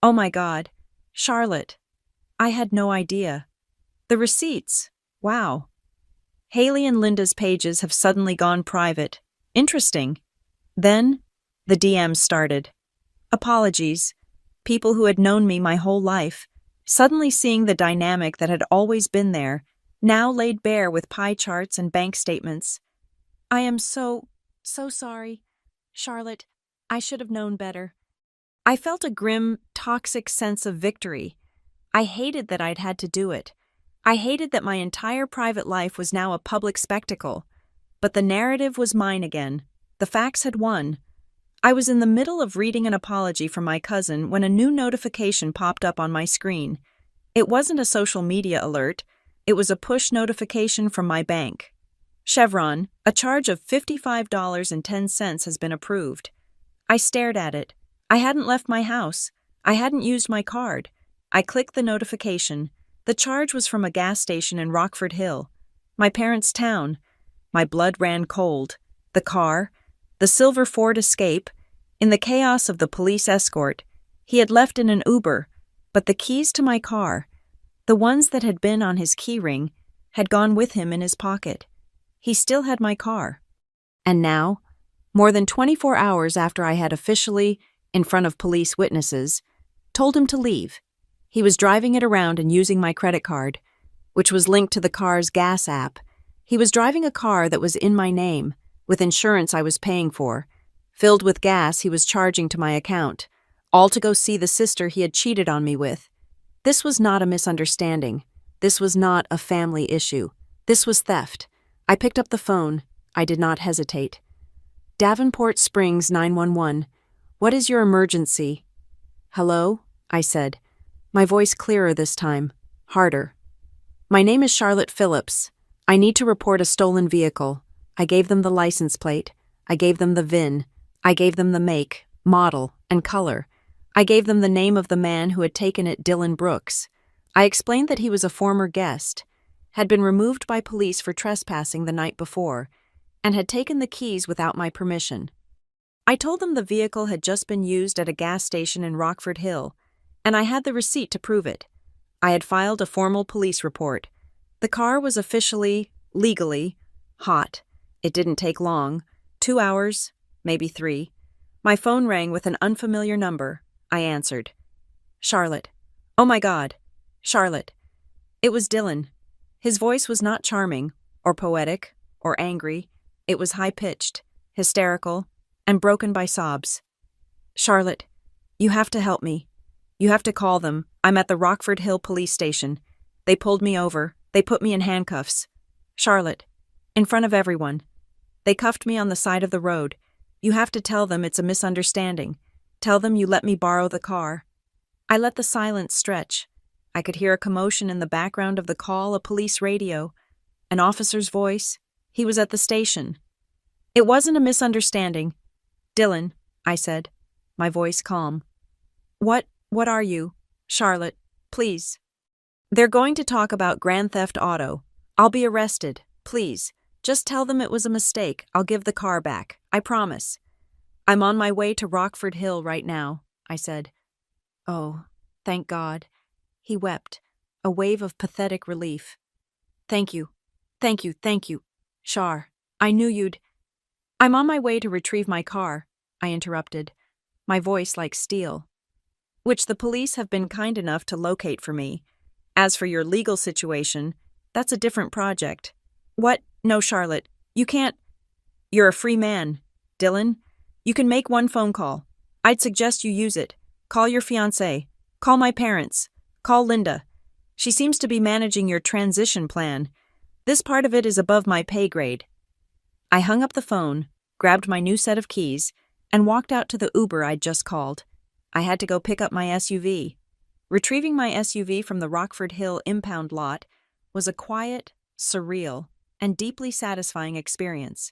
Oh my God, Charlotte. I had no idea. The receipts. Wow. Haley and Linda's pages have suddenly gone private. Interesting. Then, the DMs started. Apologies. People who had known me my whole life, suddenly seeing the dynamic that had always been there, now laid bare with pie charts and bank statements. I am so sorry. Charlotte, I should have known better. I felt a grim, toxic sense of victory. I hated that I'd had to do it. I hated that my entire private life was now a public spectacle. But the narrative was mine again. The facts had won. I was in the middle of reading an apology from my cousin when a new notification popped up on my screen. It wasn't a social media alert. It was a push notification from my bank. Chevron, a charge of $55.10 has been approved. I stared at it. I hadn't left my house. I hadn't used my card. I clicked the notification. The charge was from a gas station in Rockford Hill, my parents' town. My blood ran cold. The car, the silver Ford Escape, in the chaos of the police escort, he had left in an Uber, but the keys to my car, the ones that had been on his keyring, had gone with him in his pocket. He still had my car. And now, more than 24 hours after I had officially, in front of police witnesses, told him to leave, he was driving it around and using my credit card, which was linked to the car's gas app. He was driving a car that was in my name, with insurance I was paying for. Filled with gas he was charging to my account, all to go see the sister he had cheated on me with. This was not a misunderstanding. This was not a family issue. This was theft. I picked up the phone. I did not hesitate. Davenport Springs 911. What is your emergency? Hello? I said, my voice clearer this time, harder. My name is Charlotte Phillips. I need to report a stolen vehicle. I gave them the license plate. I gave them the VIN. I gave them the make, model, and color. I gave them the name of the man who had taken it, Dylan Brooks. I explained that he was a former guest, had been removed by police for trespassing the night before, and had taken the keys without my permission. I told them the vehicle had just been used at a gas station in Rockford Hill, and I had the receipt to prove it. I had filed a formal police report. The car was officially, legally, hot. It didn't take long. 2 hours, maybe 3. My phone rang with an unfamiliar number. I answered. Charlotte. Oh my God. Charlotte. It was Dylan. His voice was not charming, or poetic, or angry. It was high-pitched, hysterical, and broken by sobs. Charlotte, you have to help me. You have to call them. I'm at the Rockford Hill police station. They pulled me over. They put me in handcuffs. Charlotte, in front of everyone. They cuffed me on the side of the road. You have to tell them it's a misunderstanding. Tell them you let me borrow the car. I let the silence stretch. I could hear a commotion in the background of the call, a police radio, an officer's voice. He was at the station. It wasn't a misunderstanding. Dylan, I said, my voice calm. What are you? Charlotte, please. They're going to talk about Grand Theft Auto. I'll be arrested. Please. Just tell them it was a mistake. I'll give the car back. I promise. I'm on my way to Rockford Hill right now, I said. Oh, thank God. He wept, a wave of pathetic relief. Thank you. Thank you, thank you. Char, I knew you'd... I'm on my way to retrieve my car, I interrupted, my voice like steel. Which the police have been kind enough to locate for me. As for your legal situation, that's a different project. What? No, Charlotte, you can't... You're a free man, Dylan. You can make one phone call. I'd suggest you use it. Call your fiancé. Call my parents. Call Linda. She seems to be managing your transition plan. This part of it is above my pay grade. I hung up the phone, grabbed my new set of keys, and walked out to the Uber I'd just called. I had to go pick up my SUV. Retrieving my SUV from the Rockford Hill impound lot was a quiet, surreal, and deeply satisfying experience.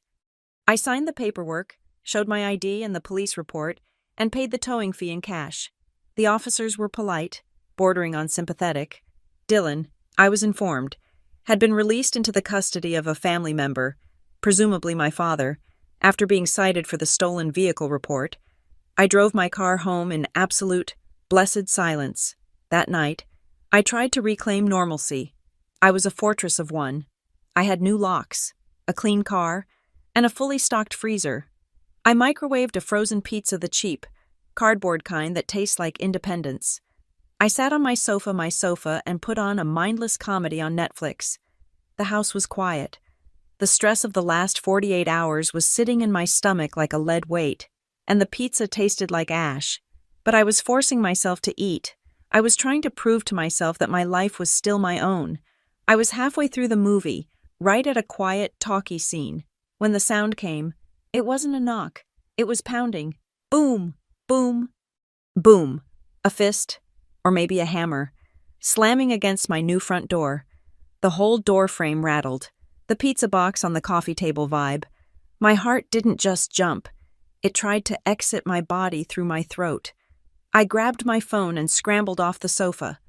I signed the paperwork, showed my ID and the police report, and paid the towing fee in cash. The officers were polite, bordering on sympathetic. Dylan, I was informed, had been released into the custody of a family member, presumably my father, after being cited for the stolen vehicle report. I drove my car home in absolute, blessed silence. That night, I tried to reclaim normalcy. I was a fortress of one. I had new locks, a clean car, and a fully stocked freezer. I microwaved a frozen pizza, the cheap, cardboard kind that tastes like independence. I sat on my sofa, and put on a mindless comedy on Netflix. The house was quiet. The stress of the last 48 hours was sitting in my stomach like a lead weight, and the pizza tasted like ash. But I was forcing myself to eat. I was trying to prove to myself that my life was still my own. I was halfway through the movie, right at a quiet, talky scene. When the sound came, it wasn't a knock. It was pounding. Boom, boom, boom. A fist, or maybe a hammer, slamming against my new front door. The whole door frame rattled. The pizza box on the coffee table vibe. My heart didn't just jump. It tried to exit my body through my throat. I grabbed my phone and scrambled off the sofa.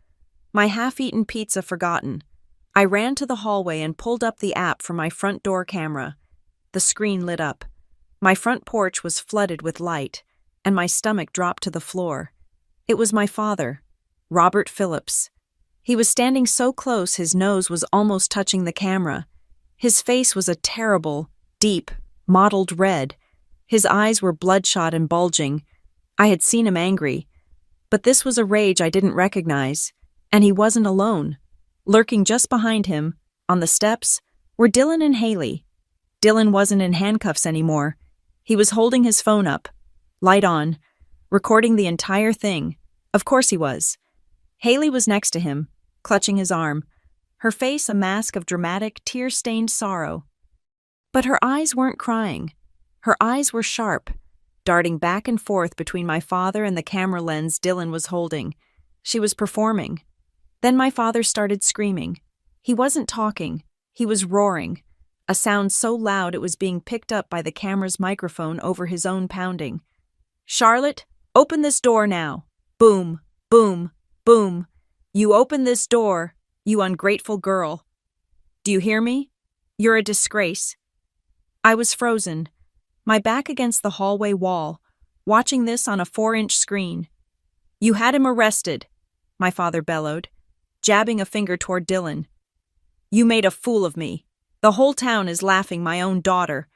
My half-eaten pizza forgotten. I ran to the hallway and pulled up the app for my front door camera. The screen lit up. My front porch was flooded with light, and my stomach dropped to the floor. It was my father, Robert Phillips. He was standing so close his nose was almost touching the camera. His face was a terrible, deep, mottled red. His eyes were bloodshot and bulging. I had seen him angry. But this was a rage I didn't recognize, and he wasn't alone. Lurking just behind him, on the steps, were Dylan and Haley. Dylan wasn't in handcuffs anymore. He was holding his phone up, light on, recording the entire thing. Of course he was. Haley was next to him, clutching his arm, her face a mask of dramatic, tear-stained sorrow. But her eyes weren't crying. Her eyes were sharp, darting back and forth between my father and the camera lens Dylan was holding. She was performing. Then my father started screaming. He wasn't talking. He was roaring, a sound so loud it was being picked up by the camera's microphone over his own pounding. Charlotte, open this door now. Boom, boom, boom. You open this door, you ungrateful girl. Do you hear me? You're a disgrace. I was frozen, my back against the hallway wall, watching this on a 4-inch screen. You had him arrested, my father bellowed, jabbing a finger toward Dylan. You made a fool of me. The whole town is laughing my own daughter.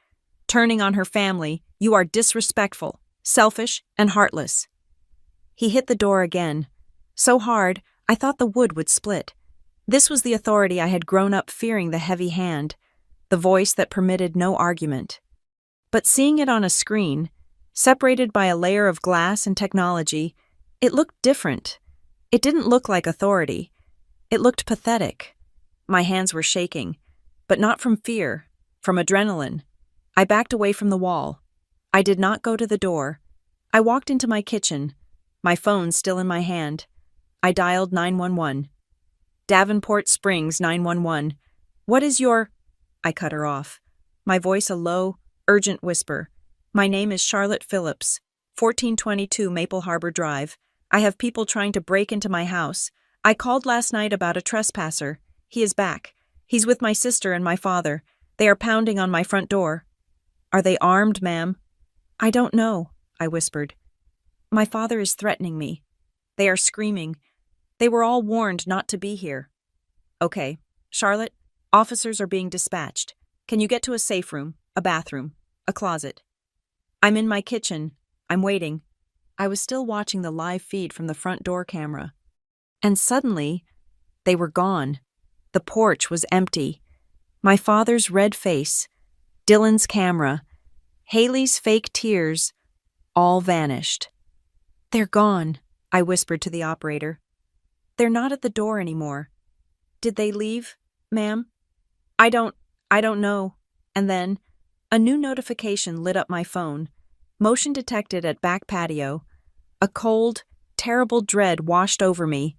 Turning on her family, you are disrespectful, selfish, and heartless. He hit the door again, so hard I thought the wood would split. This was the authority I had grown up fearing, the heavy hand, the voice that permitted no argument. But seeing it on a screen, separated by a layer of glass and technology, it looked different. It didn't look like authority. It looked pathetic. My hands were shaking, but not from fear, from adrenaline. I backed away from the wall. I did not go to the door. I walked into my kitchen, my phone still in my hand. I dialed 911. Davenport Springs 911. What is your... I cut her off. My voice a low, urgent whisper. My name is Charlotte Phillips, 1422 Maple Harbor Drive. I have people trying to break into my house. I called last night about a trespasser. He is back. He's with my sister and my father. They are pounding on my front door. Are they armed, ma'am? I don't know, I whispered. My father is threatening me. They are screaming. They were all warned not to be here. Okay, Charlotte, officers are being dispatched. Can you get to a safe room, a bathroom, a closet? I'm in my kitchen. I'm waiting. I was still watching the live feed from the front door camera. And suddenly, they were gone. The porch was empty. My father's red face, Dylan's camera, Haley's fake tears, all vanished. They're gone, I whispered to the operator. They're not at the door anymore. Did they leave, ma'am? I don't know. And then, a new notification lit up my phone. Motion detected at back patio. A cold, terrible dread washed over me.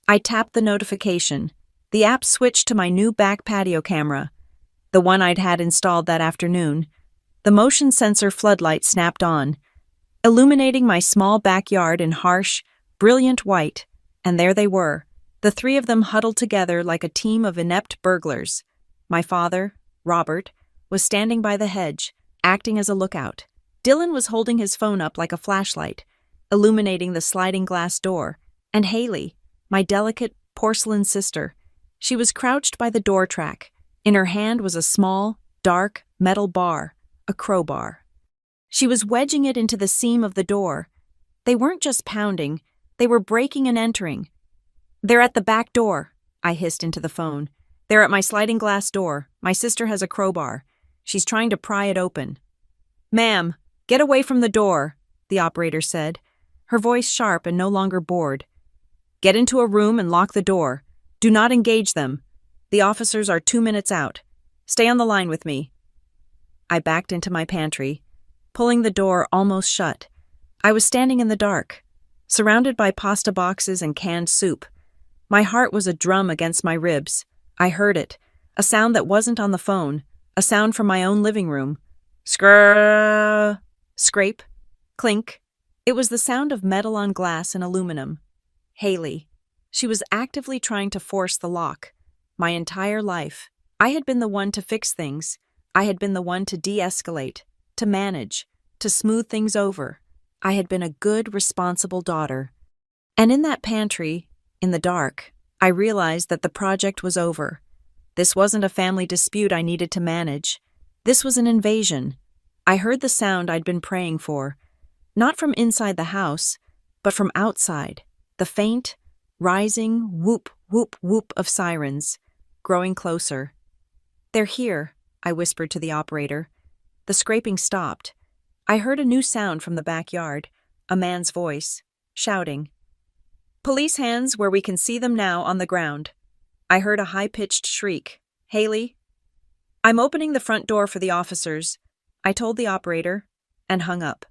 I tapped the notification. The app switched to my new back patio camera, the one I'd had installed that afternoon. The motion sensor floodlight snapped on, illuminating my small backyard in harsh, brilliant white, and there they were, the three of them huddled together like a team of inept burglars. My father, Robert, was standing by the hedge, acting as a lookout. Dylan was holding his phone up like a flashlight, illuminating the sliding glass door, and Haley, my delicate porcelain sister, she was crouched by the door track. In her hand was a small, dark, metal bar, a crowbar. She was wedging it into the seam of the door. They weren't just pounding, they were breaking and entering. They're at the back door, I hissed into the phone. They're at my sliding glass door. My sister has a crowbar. She's trying to pry it open. Ma'am, get away from the door, the operator said, her voice sharp and no longer bored. Get into a room and lock the door. Do not engage them. The officers are 2 minutes out. Stay on the line with me. I backed into my pantry, pulling the door almost shut. I was standing in the dark, surrounded by pasta boxes and canned soup. My heart was a drum against my ribs. I heard it, a sound that wasn't on the phone, a sound from my own living room. Scrrrr, scrape, clink. It was the sound of metal on glass and aluminum. Haley. She was actively trying to force the lock. My entire life, I had been the one to fix things. I had been the one to de-escalate, to manage, to smooth things over. I had been a good, responsible daughter. And in that pantry, in the dark, I realized that the project was over. This wasn't a family dispute I needed to manage. This was an invasion. I heard the sound I'd been praying for, not from inside the house, but from outside, the faint, rising whoop, whoop, whoop of sirens, growing closer. They're here, I whispered to the operator. The scraping stopped. I heard a new sound from the backyard, a man's voice, shouting. Police hands where we can see them now on the ground. I heard a high-pitched shriek. Haley? I'm opening the front door for the officers, I told the operator, and hung up.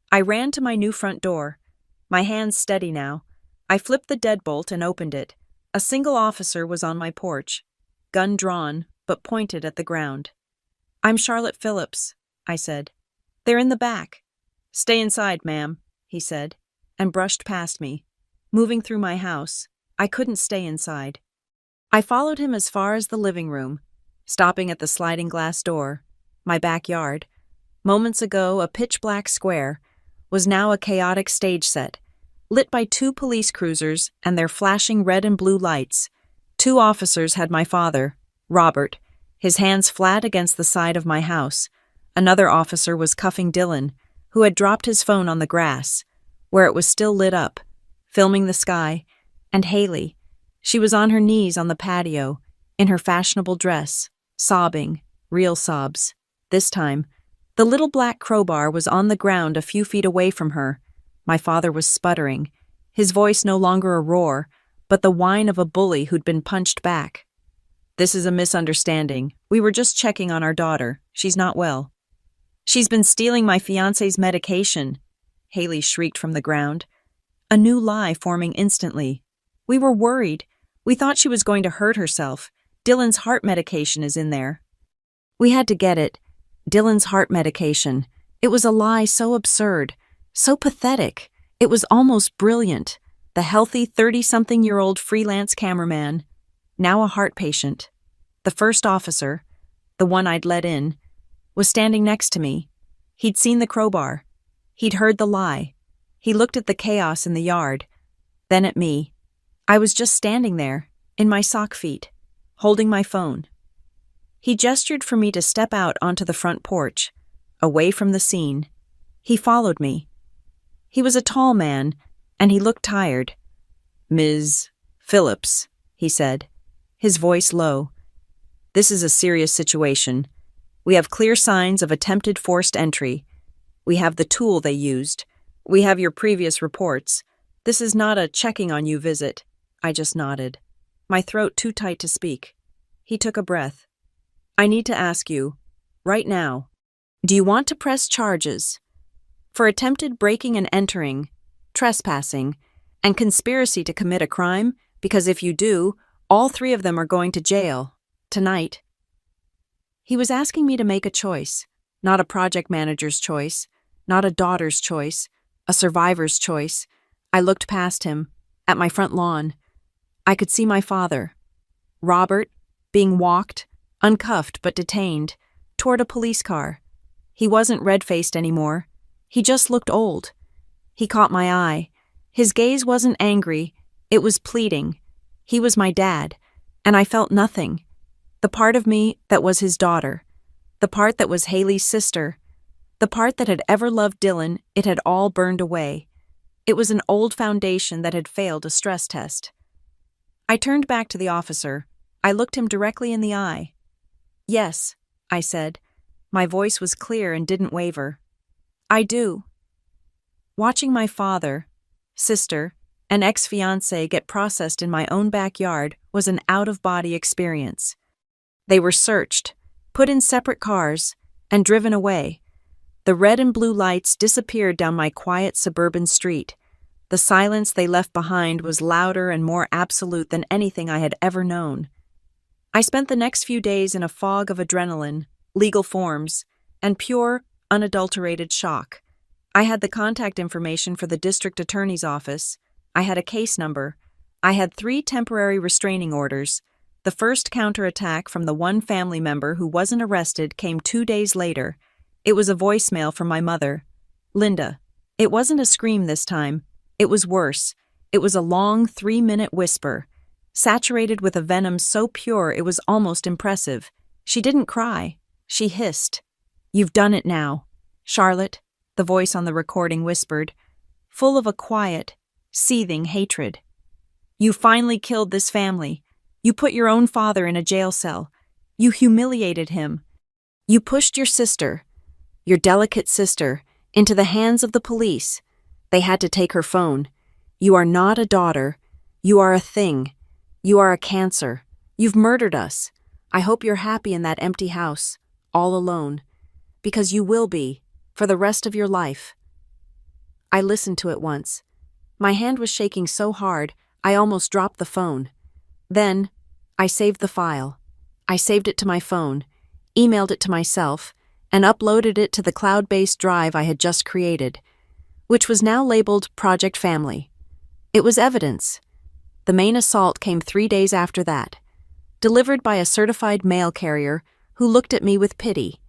I ran to my new front door, my hands steady now. I flipped the deadbolt and opened it. A single officer was on my porch, gun drawn, but pointed at the ground. I'm Charlotte Phillips, I said. They're in the back. Stay inside, ma'am, he said, and brushed past me. Moving through my house, I couldn't stay inside. I followed him as far as the living room, stopping at the sliding glass door, my backyard. Moments ago, a pitch-black square was now a chaotic stage set, lit by 2 police cruisers and their flashing red and blue lights. 2 officers had my father, Robert, his hands flat against the side of my house. Another officer was cuffing Dylan, who had dropped his phone on the grass, where it was still lit up, filming the sky, and Haley. She was on her knees on the patio, in her fashionable dress, sobbing, real sobs. This time, the little black crowbar was on the ground a few feet away from her. My father was sputtering, his voice no longer a roar, but the whine of a bully who'd been punched back. "This is a misunderstanding. We were just checking on our daughter. She's not well." "She's been stealing my fiance's medication," Haley shrieked from the ground. A new lie forming instantly. "We were worried. We thought she was going to hurt herself. Dylan's heart medication is in there." We had to get it. Dylan's heart medication. It was a lie so absurd, so pathetic. It was almost brilliant. The healthy 30-something-year-old freelance cameraman, now a heart patient. The first officer, the one I'd let in, was standing next to me. He'd seen the crowbar. He'd heard the lie. He looked at the chaos in the yard, then at me. I was just standing there, in my sock feet, holding my phone. He gestured for me to step out onto the front porch, away from the scene. He followed me. He was a tall man, and he looked tired. "Ms. Phillips," he said, his voice low. "This is a serious situation. We have clear signs of attempted forced entry. We have the tool they used. We have your previous reports. This is not a checking on you visit." I just nodded, my throat too tight to speak. He took a breath. "I need to ask you, right now, do you want to press charges for attempted breaking and entering, trespassing, and conspiracy to commit a crime? Because if you do, all three of them are going to jail, tonight." He was asking me to make a choice, not a project manager's choice, not a daughter's choice, a survivor's choice. I looked past him, at my front lawn. I could see my father, Robert, being walked, uncuffed but detained, toward a police car. He wasn't red-faced anymore. He just looked old. He caught my eye. His gaze wasn't angry, it was pleading. He was my dad, and I felt nothing. The part of me that was his daughter, the part that was Haley's sister, the part that had ever loved Dylan, it had all burned away. It was an old foundation that had failed a stress test. I turned back to the officer. I looked him directly in the eye. "Yes," I said. My voice was clear and didn't waver. "I do." Watching my father, sister, and ex-fiancé get processed in my own backyard was an out-of-body experience. They were searched, put in separate cars, and driven away. The red and blue lights disappeared down my quiet suburban street. The silence they left behind was louder and more absolute than anything I had ever known. I spent the next few days in a fog of adrenaline, legal forms, and pure, unadulterated shock. I had the contact information for the district attorney's office. I had a case number. I had 3 temporary restraining orders. The first counterattack from the one family member who wasn't arrested came 2 days later. It was a voicemail from my mother, Linda. It wasn't a scream this time. It was worse. It was a long 3-minute whisper, saturated with a venom so pure it was almost impressive. She didn't cry. She hissed. "You've done it now, Charlotte," the voice on the recording whispered, full of a quiet, seething hatred. "You finally killed this family. You put your own father in a jail cell. You humiliated him. You pushed your sister, your delicate sister, into the hands of the police. They had to take her phone. You are not a daughter. You are a thing. You are a cancer. You've murdered us. I hope you're happy in that empty house, all alone. Because you will be, for the rest of your life." I listened to it once. My hand was shaking so hard, I almost dropped the phone. Then, I saved the file. I saved it to my phone, emailed it to myself, and uploaded it to the cloud-based drive I had just created, which was now labeled Project Family. It was evidence. The main assault came 3 days after that, delivered by a certified mail carrier who looked at me with pity.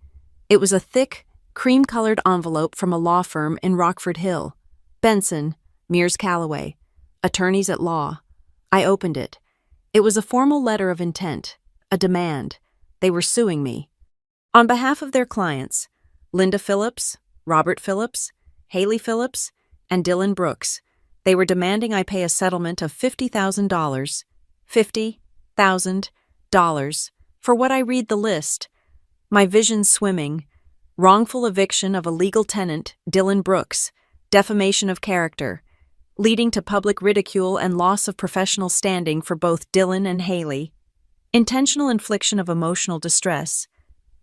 It was a thick, cream-colored envelope from a law firm in Rockford Hill. Benson, Mears Calloway, attorneys at law. I opened it. It was a formal letter of intent, a demand. They were suing me. On behalf of their clients, Linda Phillips, Robert Phillips, Haley Phillips, and Dylan Brooks, they were demanding I pay a settlement of $50,000. $50,000 for what I read the list. My vision swimming. Wrongful eviction of a legal tenant, Dylan Brooks. Defamation of character, leading to public ridicule and loss of professional standing for both Dylan and Haley. Intentional infliction of emotional distress.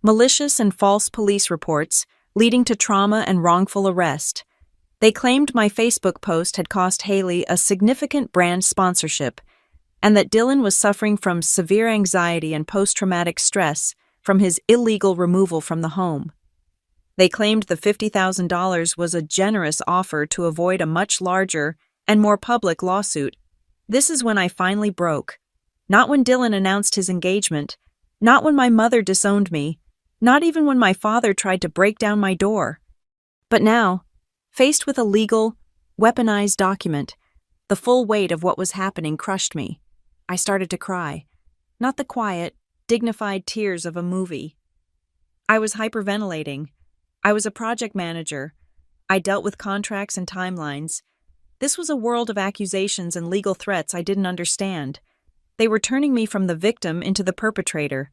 Malicious and false police reports, leading to trauma and wrongful arrest. They claimed my Facebook post had cost Haley a significant brand sponsorship, and that Dylan was suffering from severe anxiety and post-traumatic stress from his illegal removal from the home. They claimed the $50,000 was a generous offer to avoid a much larger and more public lawsuit. This is when I finally broke. Not when Dylan announced his engagement, not when my mother disowned me, not even when my father tried to break down my door. But now, faced with a legal, weaponized document, the full weight of what was happening crushed me. I started to cry. Not the quiet, dignified tears of a movie. I was hyperventilating. I was a project manager. I dealt with contracts and timelines. This was a world of accusations and legal threats I didn't understand. They were turning me from the victim into the perpetrator,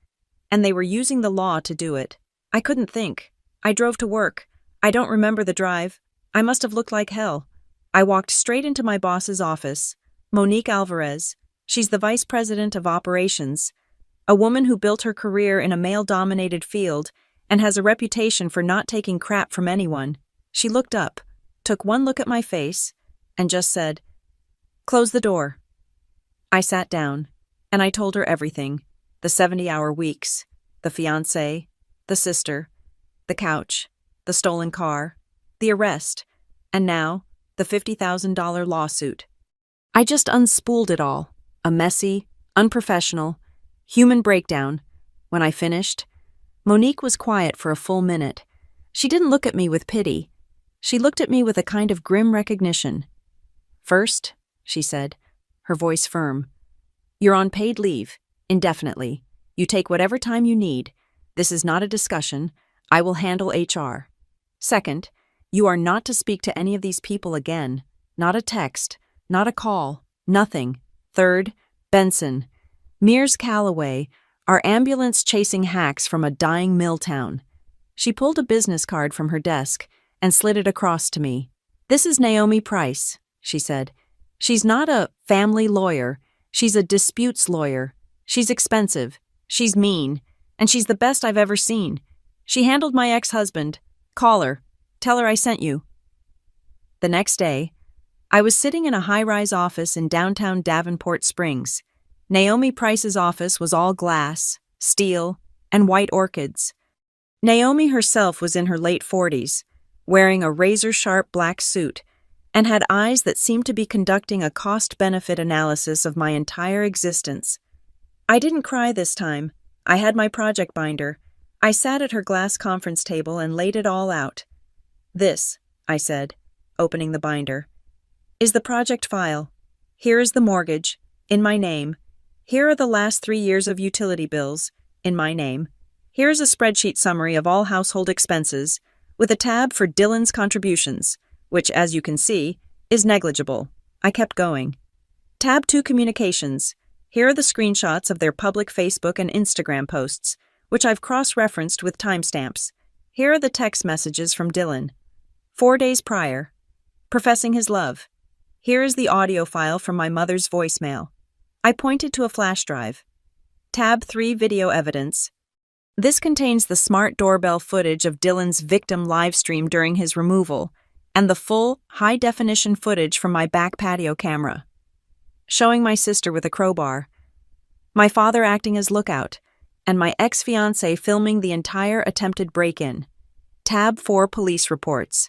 and they were using the law to do it. I couldn't think. I drove to work. I don't remember the drive. I must have looked like hell. I walked straight into my boss's office, Monique Alvarez. She's the vice president of operations, a woman who built her career in a male-dominated field and has a reputation for not taking crap from anyone. She looked up, took one look at my face, and just said, "Close the door." I sat down, and I told her everything: the 70-hour weeks, the fiancé, the sister, the couch, the stolen car, the arrest, and now, the $50,000 lawsuit. I just unspooled it all, a messy, unprofessional, human breakdown. When I finished, Monique was quiet for a full minute. She didn't look at me with pity. She looked at me with a kind of grim recognition. "First," she said, her voice firm, "you're on paid leave, indefinitely. You take whatever time you need. This is not a discussion. I will handle HR. Second, you are not to speak to any of these people again. Not a text, not a call, nothing. Third, Benson, Mears Calloway, are ambulance-chasing hacks from a dying mill town." She pulled a business card from her desk and slid it across to me. "This is Naomi Price," she said. "She's not a family lawyer. She's a disputes lawyer. She's expensive. She's mean. And she's the best I've ever seen. She handled my ex-husband. Call her. Tell her I sent you." The next day, I was sitting in a high-rise office in downtown Davenport Springs. Naomi Price's office was all glass, steel, and white orchids. Naomi herself was in her late 40s, wearing a razor-sharp black suit, and had eyes that seemed to be conducting a cost-benefit analysis of my entire existence. I didn't cry this time. I had my project binder. I sat at her glass conference table and laid it all out. "This," I said, opening the binder, "is the project file. Here is the mortgage, in my name. Here are the last 3 years of utility bills, in my name. Here is a spreadsheet summary of all household expenses, with a tab for Dylan's contributions, which, as you can see, is negligible." I kept going. "Tab 2 communications. Here are the screenshots of their public Facebook and Instagram posts, which I've cross-referenced with timestamps. Here are the text messages from Dylan. 4 days prior. Professing his love. Here is the audio file from my mother's voicemail." I pointed to a flash drive. "Tab 3 video evidence. This contains the smart doorbell footage of Dylan's victim livestream during his removal, and the full, high-definition footage from my back patio camera. Showing my sister with a crowbar. My father acting as lookout, and my ex-fiancé filming the entire attempted break-in. Tab 4 police reports.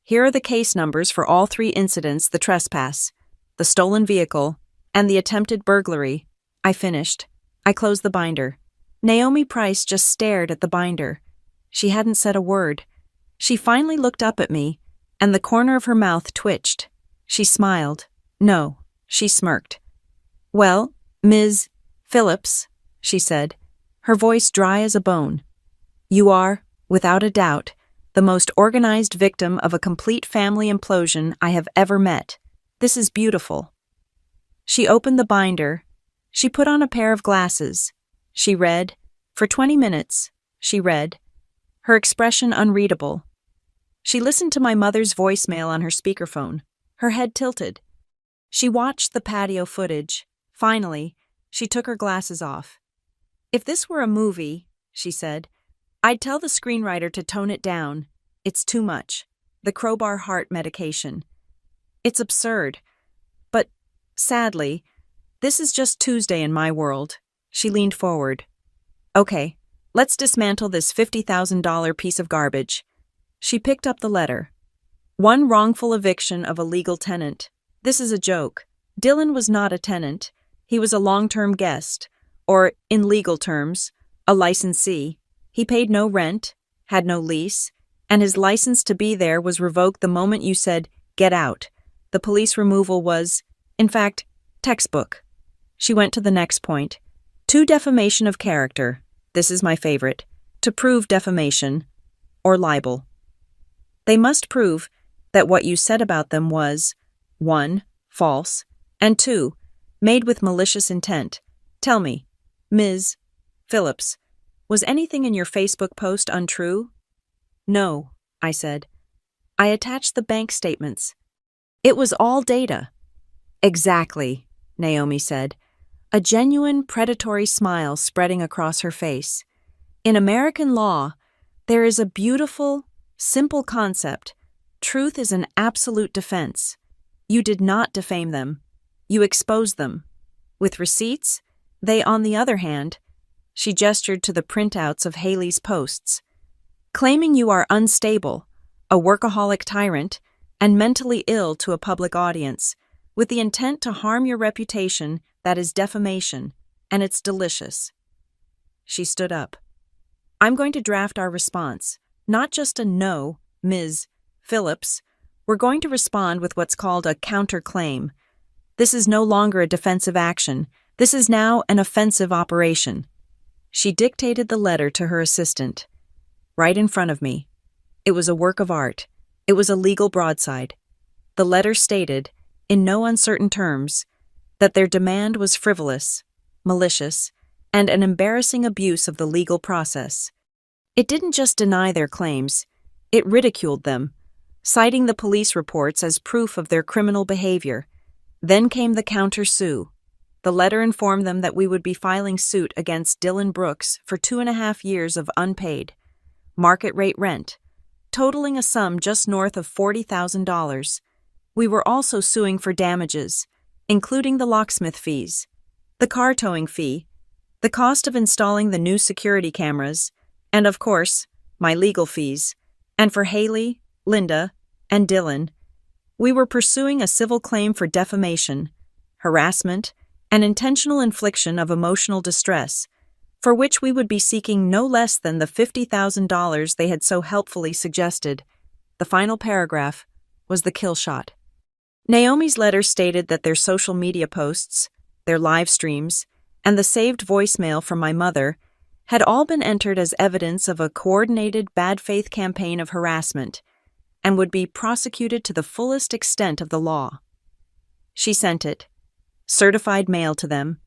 Here are the case numbers for all 3 incidents: the trespass, the stolen vehicle, and the attempted burglary." I finished. I closed the binder. Naomi Price just stared at the binder. She hadn't said a word. She finally looked up at me, and the corner of her mouth twitched. She smiled. No, she smirked. "Well, Ms. Phillips," she said, her voice dry as a bone. You are, without a doubt, the most organized victim of a complete family implosion I have ever met. This is beautiful. She opened the binder. She put on a pair of glasses. She read. For 20 minutes, she read. Her expression unreadable. She listened to my mother's voicemail on her speakerphone, her head tilted. She watched the patio footage. Finally, she took her glasses off. If this were a movie, she said, I'd tell the screenwriter to tone it down. It's too much. The crowbar heart medication. It's absurd. But, sadly, this is just Tuesday in my world. She leaned forward. Okay, let's dismantle this $50,000 piece of garbage. She picked up the letter. One wrongful eviction of a legal tenant. This is a joke. Dylan was not a tenant. He was a long-term guest, or, in legal terms, a licensee. He paid no rent, had no lease, and his license to be there was revoked the moment you said, get out. The police removal was, in fact, textbook. She went to the next point. To defamation of character. This is my favorite. To prove defamation, or libel. They must prove that what you said about them was 1. False, and 2. Made with malicious intent. Tell me, Ms. Phillips, was anything in your Facebook post untrue? No, I said. I attached the bank statements. It was all data. Exactly, Naomi said, a genuine predatory smile spreading across her face. In American law, there is a beautiful, simple concept. Truth is an absolute defense. You did not defame them. You exposed them. With receipts, they, on the other hand, she gestured to the printouts of Haley's posts, claiming you are unstable, a workaholic tyrant, and mentally ill to a public audience, with the intent to harm your reputation. That is defamation, and it's delicious. She stood up. I'm going to draft our response, not just a no, Ms. Phillips. We're going to respond with what's called a counterclaim. This is no longer a defensive action. This is now an offensive operation. She dictated the letter to her assistant. Right in front of me. It was a work of art. It was a legal broadside. The letter stated, in no uncertain terms, that their demand was frivolous, malicious, and an embarrassing abuse of the legal process. It didn't just deny their claims, it ridiculed them, citing the police reports as proof of their criminal behavior. Then came the counter-sue. The letter informed them that we would be filing suit against Dylan Brooks for 2.5 years of unpaid, market-rate rent, totaling a sum just north of $40,000. We were also suing for damages, including the locksmith fees, the car towing fee, the cost of installing the new security cameras, and of course, my legal fees. And for Haley, Linda, and Dylan, we were pursuing a civil claim for defamation, harassment, and intentional infliction of emotional distress, for which we would be seeking no less than the $50,000 they had so helpfully suggested. The final paragraph was the kill shot. Naomi's letter stated that their social media posts, their live streams, and the saved voicemail from my mother had all been entered as evidence of a coordinated bad faith campaign of harassment and would be prosecuted to the fullest extent of the law. She sent it, certified mail to them,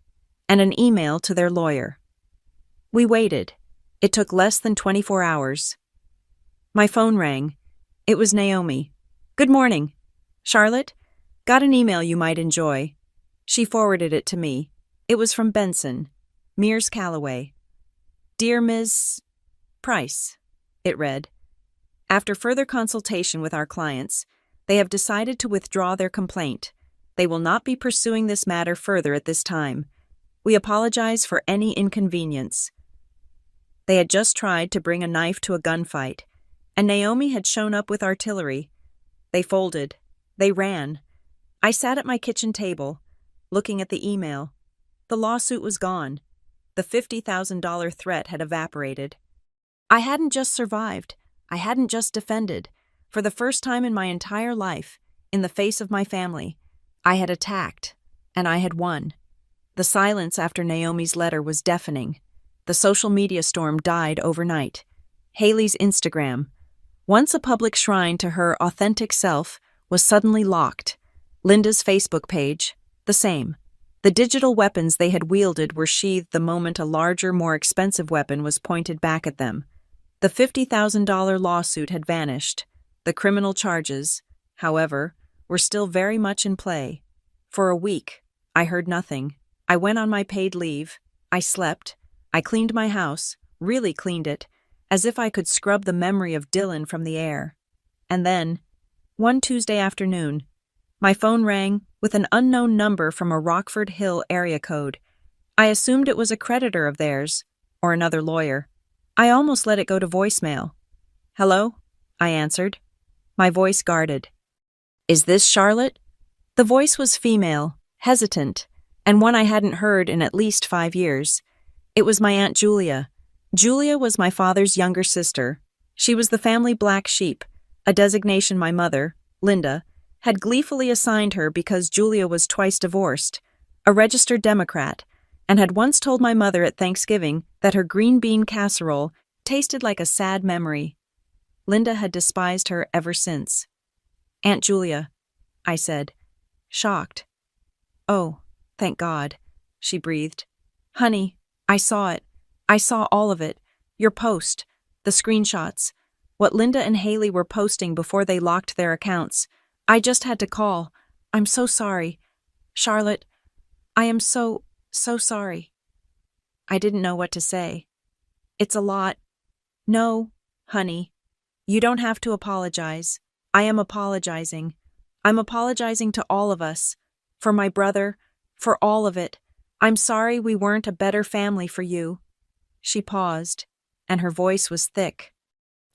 and an email to their lawyer. We waited. It took less than 24 hours. My phone rang. It was Naomi. Good morning. Charlotte? Got an email you might enjoy. She forwarded it to me. It was from Benson, Mears Calloway. Dear Ms. Price, it read. After further consultation with our clients, they have decided to withdraw their complaint. They will not be pursuing this matter further at this time. We apologize for any inconvenience. They had just tried to bring a knife to a gunfight, and Naomi had shown up with artillery. They folded. They ran. I sat at my kitchen table, looking at the email. The lawsuit was gone. The $50,000 threat had evaporated. I hadn't just survived. I hadn't just defended. For the first time in my entire life, in the face of my family, I had attacked, and I had won. The silence after Naomi's letter was deafening. The social media storm died overnight. Haley's Instagram, once a public shrine to her authentic self, was suddenly locked. Linda's Facebook page, the same. The digital weapons they had wielded were sheathed the moment a larger, more expensive weapon was pointed back at them. The $50,000 lawsuit had vanished. The criminal charges, however, were still very much in play. For a week, I heard nothing. I went on my paid leave. I slept. I cleaned my house, really cleaned it, as if I could scrub the memory of Dylan from the air. And then, one Tuesday afternoon, my phone rang with an unknown number from a Rockford Hill area code. I assumed it was a creditor of theirs, or another lawyer. I almost let it go to voicemail. "Hello?" I answered, my voice guarded. "Is this Charlotte?" The voice was female, hesitant, and one I hadn't heard in at least 5 years. It was my Aunt Julia. Julia was my father's younger sister. She was the family black sheep, a designation my mother, Linda, had gleefully assigned her because Julia was twice divorced, a registered Democrat, and had once told my mother at Thanksgiving that her green bean casserole tasted like a sad memory. Linda had despised her ever since. "Aunt Julia," I said, shocked. "Oh, thank God," she breathed. "Honey, I saw it. I saw all of it. Your post, the screenshots, what Linda and Haley were posting before they locked their accounts. I just had to call. I'm so sorry. Charlotte, I am so sorry." I didn't know what to say. "It's a lot." "No, honey. You don't have to apologize. I am apologizing. I'm apologizing to all of us. For my brother, for all of it. I'm sorry we weren't a better family for you." She paused, and her voice was thick.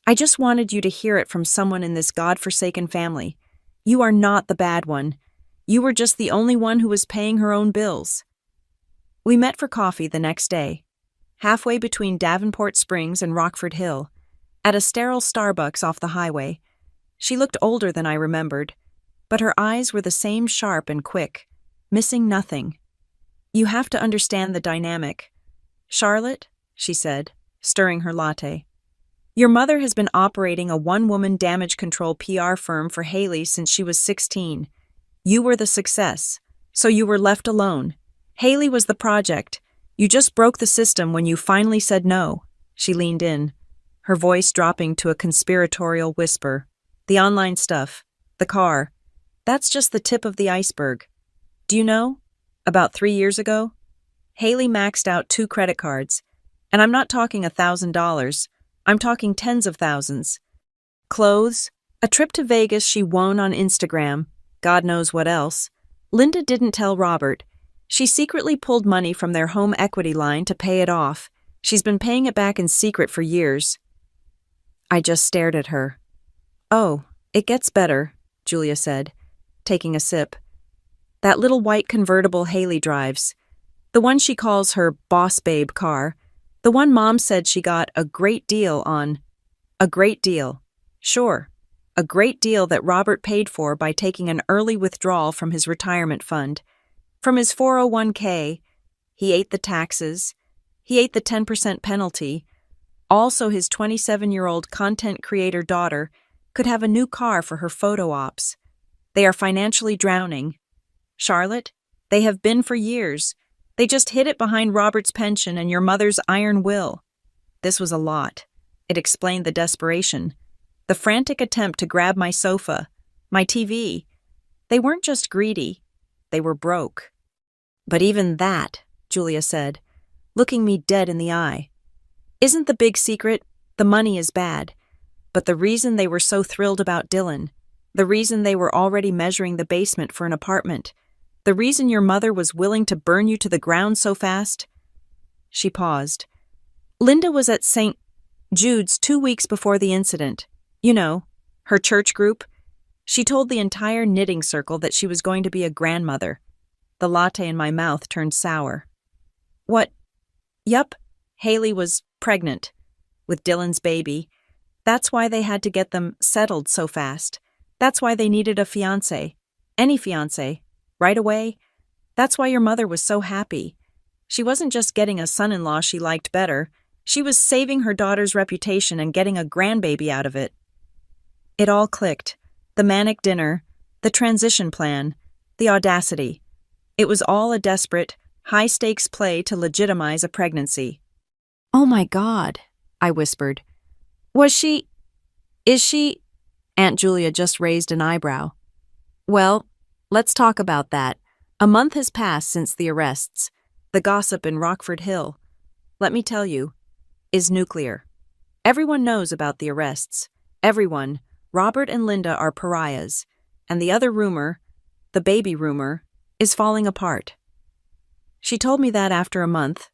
"I just wanted you to hear it from someone in this God-forsaken family. You are not the bad one. You were just the only one who was paying her own bills." We met for coffee the next day, halfway between Davenport Springs and Rockford Hill, at a sterile Starbucks off the highway. She looked older than I remembered, but her eyes were the same sharp and quick, missing nothing. "You have to understand the dynamic. Charlotte," she said, stirring her latte, "your mother has been operating a one-woman damage control PR firm for Haley since she was 16. You were the success, so you were left alone. Haley was the project. You just broke the system when you finally said no." She leaned in, her voice dropping to a conspiratorial whisper. "The online stuff, the car, that's just the tip of the iceberg. Do you know? About 3 years ago, Haley maxed out 2 credit cards, and I'm not talking $1,000, I'm talking tens of thousands. Clothes, a trip to Vegas she won on Instagram, God knows what else. Linda didn't tell Robert. She secretly pulled money from their home equity line to pay it off. She's been paying it back in secret for years." I just stared at her. "Oh, it gets better," Julia said, taking a sip. "That little white convertible Haley drives, the one she calls her boss babe car, the one Mom said she got a great deal on. A great deal. Sure, a great deal that Robert paid for by taking an early withdrawal from his retirement fund. From his 401k, he ate the taxes, he ate the 10% penalty. Also, his 27-year-old content creator daughter could have a new car for her photo ops. They are financially drowning. Charlotte, they have been for years. They just hid it behind Robert's pension and your mother's iron will." This was a lot. It explained the desperation. The frantic attempt to grab my sofa, my TV. They weren't just greedy. They were broke. "But even that," Julia said, looking me dead in the eye, "isn't the big secret. The money is bad. But the reason they were so thrilled about Dylan, the reason they were already measuring the basement for an apartment, the reason your mother was willing to burn you to the ground so fast." She paused. "Linda was at St. Jude's 2 weeks before the incident. You know, her church group. She told the entire knitting circle that she was going to be a grandmother." The latte in my mouth turned sour. "What? Yup, Haley was pregnant with Dylan's baby. That's why they had to get them settled so fast. That's why they needed a fiance. Any fiance. Right away. That's why your mother was so happy. She wasn't just getting a son-in-law she liked better, she was saving her daughter's reputation and getting a grandbaby out of it. It all clicked. The manic dinner, the transition plan, the audacity. It was all a desperate, high-stakes play to legitimize a pregnancy. "Oh my God," I whispered. Is she? Aunt Julia just raised an eyebrow. "Well, let's talk about that. A month has passed since the arrests. The gossip in Rockford Hill, let me tell you, is nuclear. Everyone knows about the arrests. Everyone. Robert and Linda are pariahs. And the other rumor, the baby rumor, is falling apart." She told me that after a month.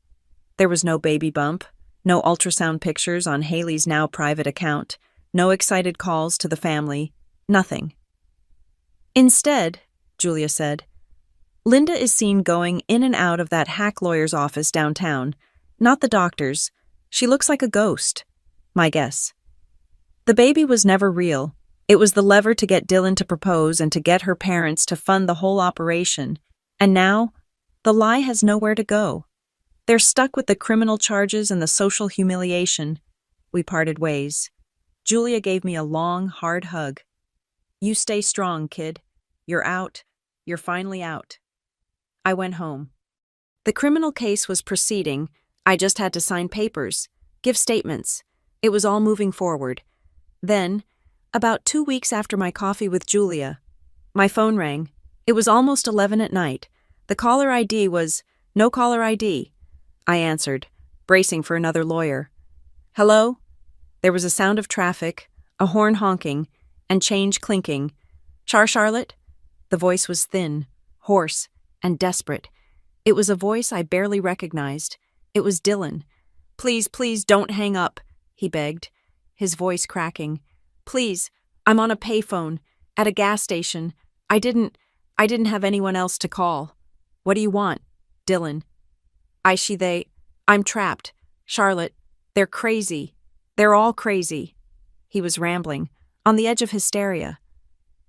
There was no baby bump, no ultrasound pictures on Haley's now private account, no excited calls to the family, nothing. "Instead," Julia said, "Linda is seen going in and out of that hack lawyer's office downtown, not the doctor's. She looks like a ghost, my guess. The baby was never real. It was the lever to get Dylan to propose and to get her parents to fund the whole operation. And now, the lie has nowhere to go. They're stuck with the criminal charges and the social humiliation." We parted ways. Julia gave me a long, hard hug. "You stay strong, kid. You're out. You're finally out." I went home. The criminal case was proceeding. I just had to sign papers, give statements. It was all moving forward. Then, about 2 weeks after my coffee with Julia, my phone rang. It was almost 11 at night. The caller ID was no caller ID. I answered, bracing for another lawyer. "Hello?" There was a sound of traffic, a horn honking, and change clinking. Charlotte?" The voice was thin, hoarse, and desperate. It was a voice I barely recognized. It was Dylan. "Please, please don't hang up," he begged, his voice cracking. "Please, I'm on a payphone, at a gas station. I didn't have anyone else to call." "What do you want?" "Dylan. I'm trapped. Charlotte, they're crazy. They're all crazy." He was rambling, on the edge of hysteria.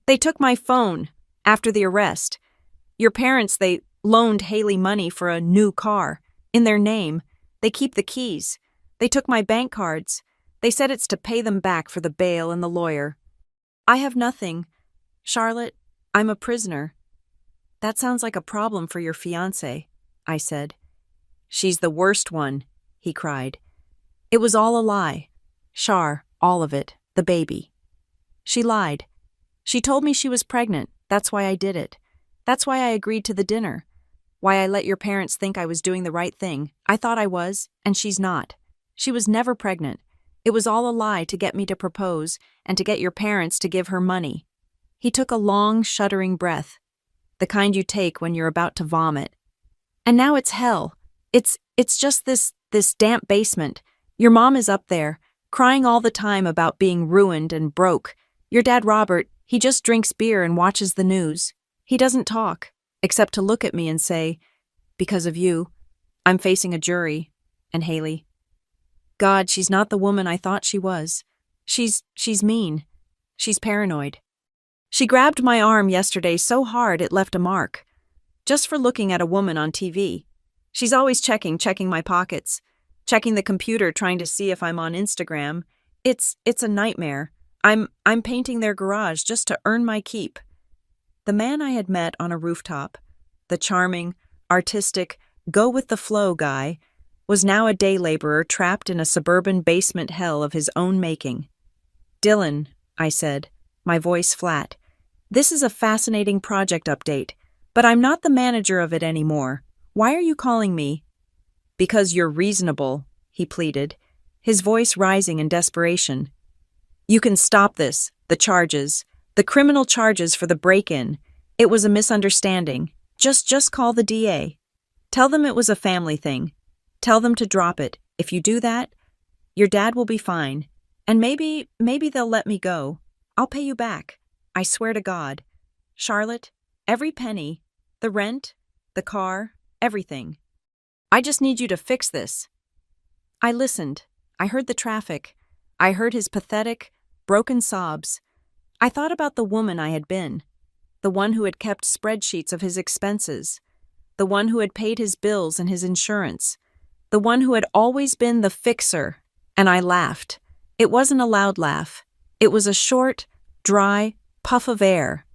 "They took my phone, after the arrest. Your parents, they loaned Haley money for a new car, in their name. They keep the keys. They took my bank cards. They said it's to pay them back for the bail and the lawyer. I have nothing. Charlotte, I'm a prisoner." "That sounds like a problem for your fiance," I said. "She's the worst one," he cried. "It was all a lie. Char, all of it, the baby. She lied. She told me she was pregnant. That's why I did it. That's why I agreed to the dinner. Why I let your parents think I was doing the right thing. I thought I was, and she's not. She was never pregnant. It was all a lie to get me to propose and to get your parents to give her money." He took a long, shuddering breath, the kind you take when you're about to vomit. "And now it's hell. It's just this damp basement. Your mom is up there, crying all the time about being ruined and broke. Your dad Robert, he just drinks beer and watches the news. He doesn't talk, except to look at me and say, 'Because of you, I'm facing a jury.' And Haley. God, she's not the woman I thought she was. She's mean. She's paranoid. She grabbed my arm yesterday so hard it left a mark. Just for looking at a woman on TV. She's always checking my pockets, checking the computer trying to see if I'm on Instagram. It's a nightmare. I'm painting their garage just to earn my keep." The man I had met on a rooftop, the charming, artistic, go-with-the-flow guy, was now a day laborer trapped in a suburban basement hell of his own making. "Dylan," I said, my voice flat, "this is a fascinating project update, but I'm not the manager of it anymore. Why are you calling me?" "Because you're reasonable," he pleaded, his voice rising in desperation. "You can stop this, the charges, the criminal charges for the break-in. It was a misunderstanding. Just call the DA. Tell them it was a family thing. Tell them to drop it. If you do that, your dad will be fine. And maybe they'll let me go. I'll pay you back. I swear to God. Charlotte, every penny, the rent, the car, everything. I just need you to fix this." I listened. I heard the traffic. I heard his pathetic, broken sobs. I thought about the woman I had been, the one who had kept spreadsheets of his expenses, the one who had paid his bills and his insurance, the one who had always been the fixer, and I laughed. It wasn't a loud laugh. It was a short, dry puff of air.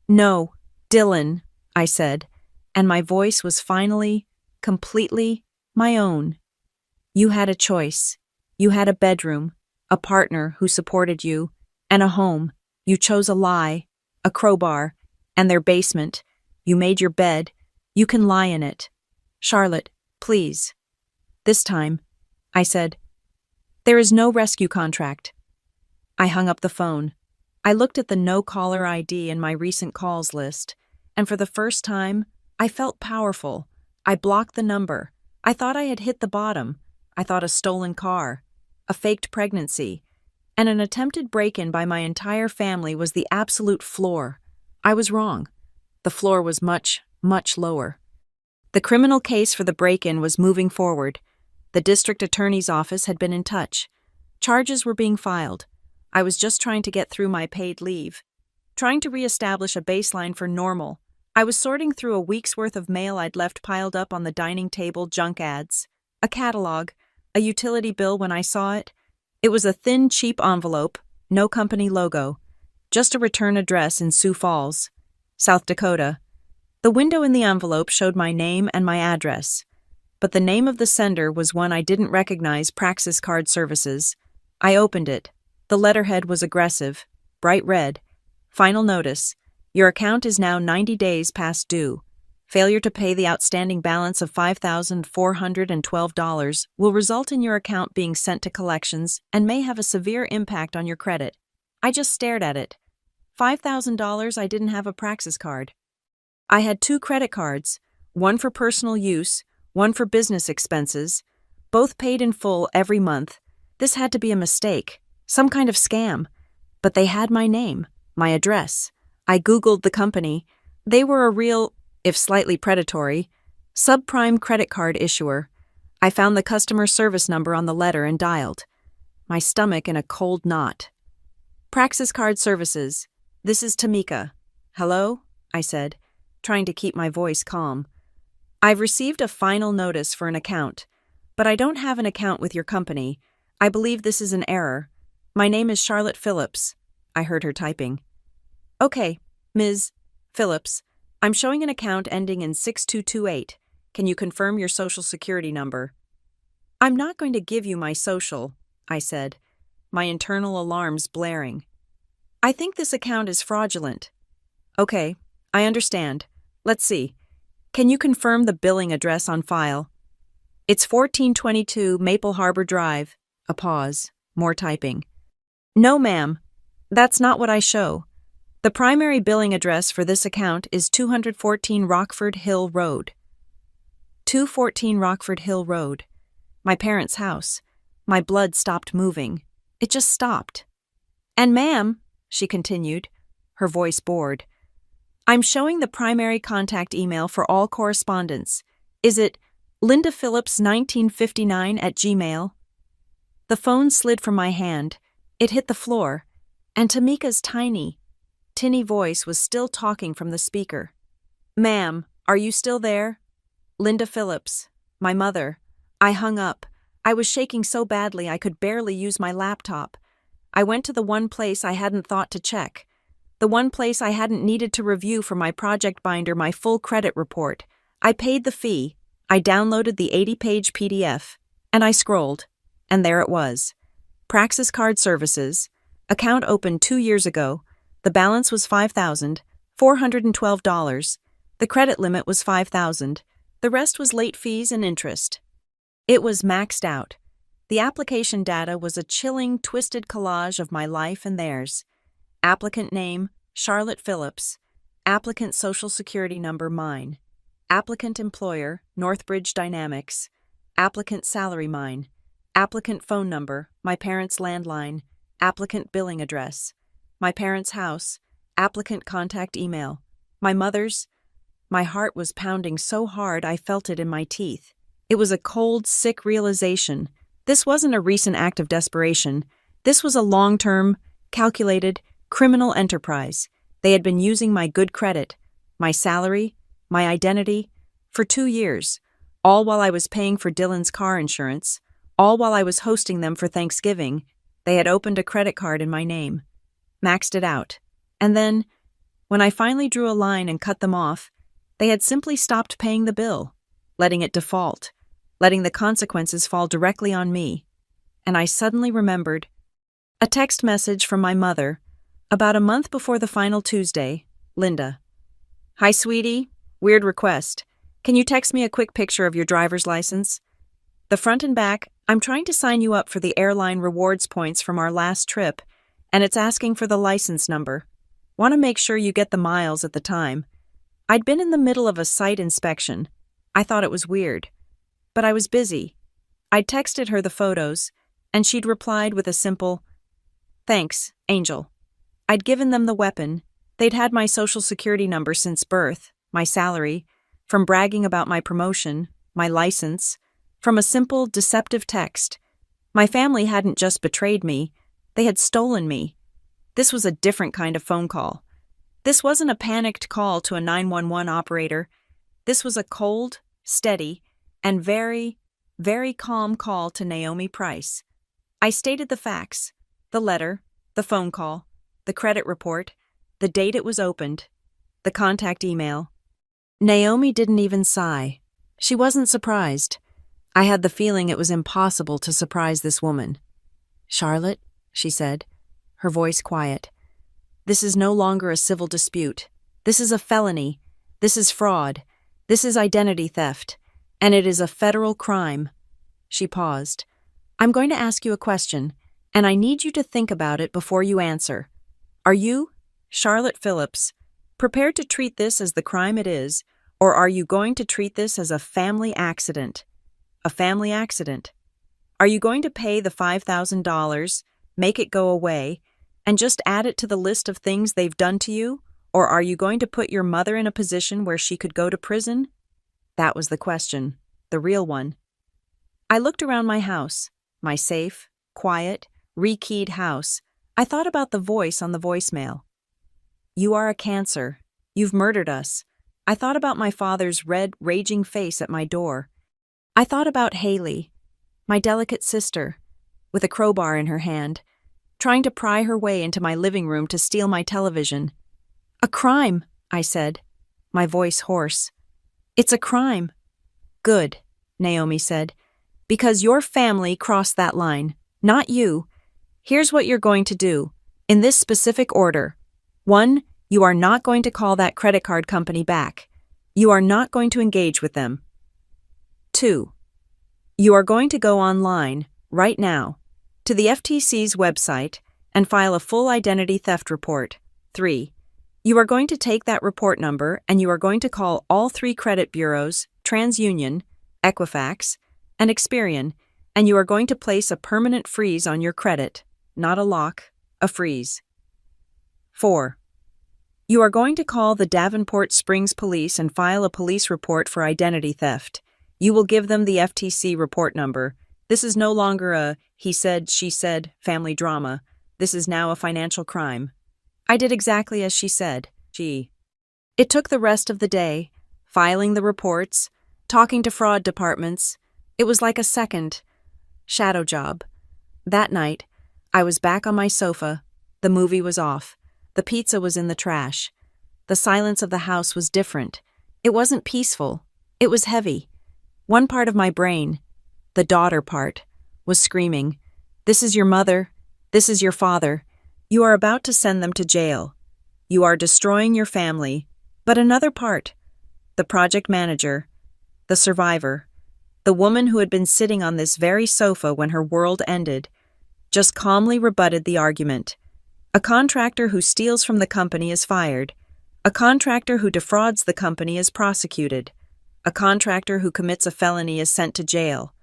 "No, Dylan," I said, and my voice was finally, completely my own. "You had a choice. You had a bedroom, a partner who supported you, and a home. You chose a lie, a crowbar, and their basement. You made your bed. You can lie in it. Charlotte, please." This time, I said, "There is no rescue contract." I hung up the phone. I looked at the no-caller ID in my recent calls list, and for the first time, I felt powerful. I blocked the number. I thought I had hit the bottom. I thought a stolen car, a faked pregnancy, and an attempted break-in by my entire family was the absolute floor. I was wrong. The floor was much, much lower. The criminal case for the break-in was moving forward. The district attorney's office had been in touch. Charges were being filed. I was just trying to get through my paid leave, trying to reestablish a baseline for normal. I was sorting through a week's worth of mail I'd left piled up on the dining table, junk ads, a catalog, a utility bill when I saw it. It was a thin, cheap envelope, no company logo, just a return address in Sioux Falls, South Dakota. The window in the envelope showed my name and my address, but the name of the sender was one I didn't recognize, Praxis Card Services. I opened it. The letterhead was aggressive, bright red. "Final notice. Your account is now 90 days past due. Failure to pay the outstanding balance of $5,412 will result in your account being sent to collections and may have a severe impact on your credit." I just stared at it. $5,000. I didn't have a Praxis card. I had 2 credit cards, one for personal use, one for business expenses, both paid in full every month. This had to be a mistake, some kind of scam. But they had my name, my address. I Googled the company. They were a real, if slightly predatory, subprime credit card issuer. I found the customer service number on the letter and dialed, my stomach in a cold knot. "Praxis Card Services. This is Tamika." "Hello?" I said, trying to keep my voice calm. "I've received a final notice for an account, but I don't have an account with your company. I believe this is an error. My name is Charlotte Phillips." I heard her typing. "Okay, Ms. Phillips, I'm showing an account ending in 6228. Can you confirm your social security number?" "I'm not going to give you my social," I said, my internal alarms blaring. "I think this account is fraudulent." "Okay, I understand. Let's see. Can you confirm the billing address on file?" "It's 1422 Maple Harbor Drive." A pause. More typing. "No, ma'am. That's not what I show. The primary billing address for this account is 214 Rockford Hill Road." 214 Rockford Hill Road. My parents' house. My blood stopped moving. It just stopped. "And ma'am," she continued, her voice bored, "I'm showing the primary contact email for all correspondence. Is it lindaphillips1959@gmail.com? The phone slid from my hand. It hit the floor, and Tamika's tiny, tinny voice was still talking from the speaker. "Ma'am, are you still there? Linda Phillips, my mother." I hung up. I was shaking so badly I could barely use my laptop. I went to the one place I hadn't thought to check, the one place I hadn't needed to review for my project binder, my full credit report. I paid the fee. I downloaded the 80-page PDF, and I scrolled, and there it was. Praxis Card Services. Account opened 2 years ago. The balance was $5,412. The credit limit was $5,000. The rest was late fees and interest. It was maxed out. The application data was a chilling, twisted collage of my life and theirs. Applicant name, Charlotte Phillips. Applicant social security number, mine. Applicant employer, Northbridge Dynamics. Applicant salary, mine. Applicant phone number, my parents' landline. Applicant billing address, my parents' house. Applicant contact email, my mother's. My heart was pounding so hard I felt it in my teeth. It was a cold, sick realization. This wasn't a recent act of desperation. This was a long-term, calculated, criminal enterprise. They had been using my good credit, my salary, my identity, For 2 years. All while I was paying for Dylan's car insurance, all while I was hosting them for Thanksgiving, they had opened a credit card in my name, maxed it out. And then, when I finally drew a line and cut them off, they had simply stopped paying the bill, letting it default, letting the consequences fall directly on me. And I suddenly remembered a text message from my mother, about a month before the final Tuesday, Linda. Hi, sweetie. Weird request. Can you text me a quick picture of your driver's license? The front and back, I'm trying to sign you up for the airline rewards points from our last trip, and it's asking for the license number. Want to make sure you get the miles at the time. I'd been in the middle of a site inspection. I thought it was weird. But I was busy. I'd texted her the photos, and she'd replied with a simple, "Thanks, Angel." I'd given them the weapon. They'd had my social security number since birth, my salary, from bragging about my promotion, my license, from a simple, deceptive text. My family hadn't just betrayed me, they had stolen me. This was a different kind of phone call. This wasn't a panicked call to a 911 operator. This was a cold, steady, and very, very calm call to Naomi Price. I stated the facts, the letter, the phone call, the credit report, the date it was opened, the contact email. Naomi didn't even sigh. She wasn't surprised. I had the feeling it was impossible to surprise this woman. "Charlotte," she said, her voice quiet, "this is no longer a civil dispute. This is a felony. This is fraud. This is identity theft. And it is a federal crime." She paused. "I'm going to ask you a question, and I need you to think about it before you answer. Are you, Charlotte Phillips, prepared to treat this as the crime it is, or are you going to treat this as a family accident? A family accident. Are you going to pay the $5,000, make it go away, and just add it to the list of things they've done to you, or are you going to put your mother in a position where she could go to prison?" That was the question, the real one. I looked around my house, my safe, quiet, rekeyed house. I thought about the voice on the voicemail. "You are a cancer. You've murdered us." I thought about my father's red, raging face at my door. I thought about Haley, my delicate sister, with a crowbar in her hand, trying to pry her way into my living room to steal my television. "A crime," I said, my voice hoarse. "It's a crime." "Good," Naomi said, "because your family crossed that line, not you. Here's what you're going to do, in this specific order. 1, you are not going to call that credit card company back. You are not going to engage with them. 2, you are going to go online, right now, to the FTC's website and file a full identity theft report. 3, you are going to take that report number and you are going to call all 3 credit bureaus, TransUnion, Equifax, and Experian, and you are going to place a permanent freeze on your credit, not a lock, a freeze. 4, you are going to call the Davenport Springs Police and file a police report for identity theft. You will give them the FTC report number. This is no longer a he said, she said family drama. This is now a financial crime. I did exactly as she said. It took the rest of the day, filing the reports, talking to fraud departments. It was like a second shadow job. That night, I was back on my sofa. The movie was off. The pizza was in the trash. The silence of the house was different. It wasn't peaceful. It was heavy. One part of my brain, the daughter part, was screaming, "This is your mother. This is your father. You are about to send them to jail. You are destroying your family." But another part, the project manager, the survivor, the woman who had been sitting on this very sofa when her world ended, just calmly rebutted the argument. A contractor who steals from the company is fired. A contractor who defrauds the company is prosecuted. A contractor who commits a felony is sent to jail.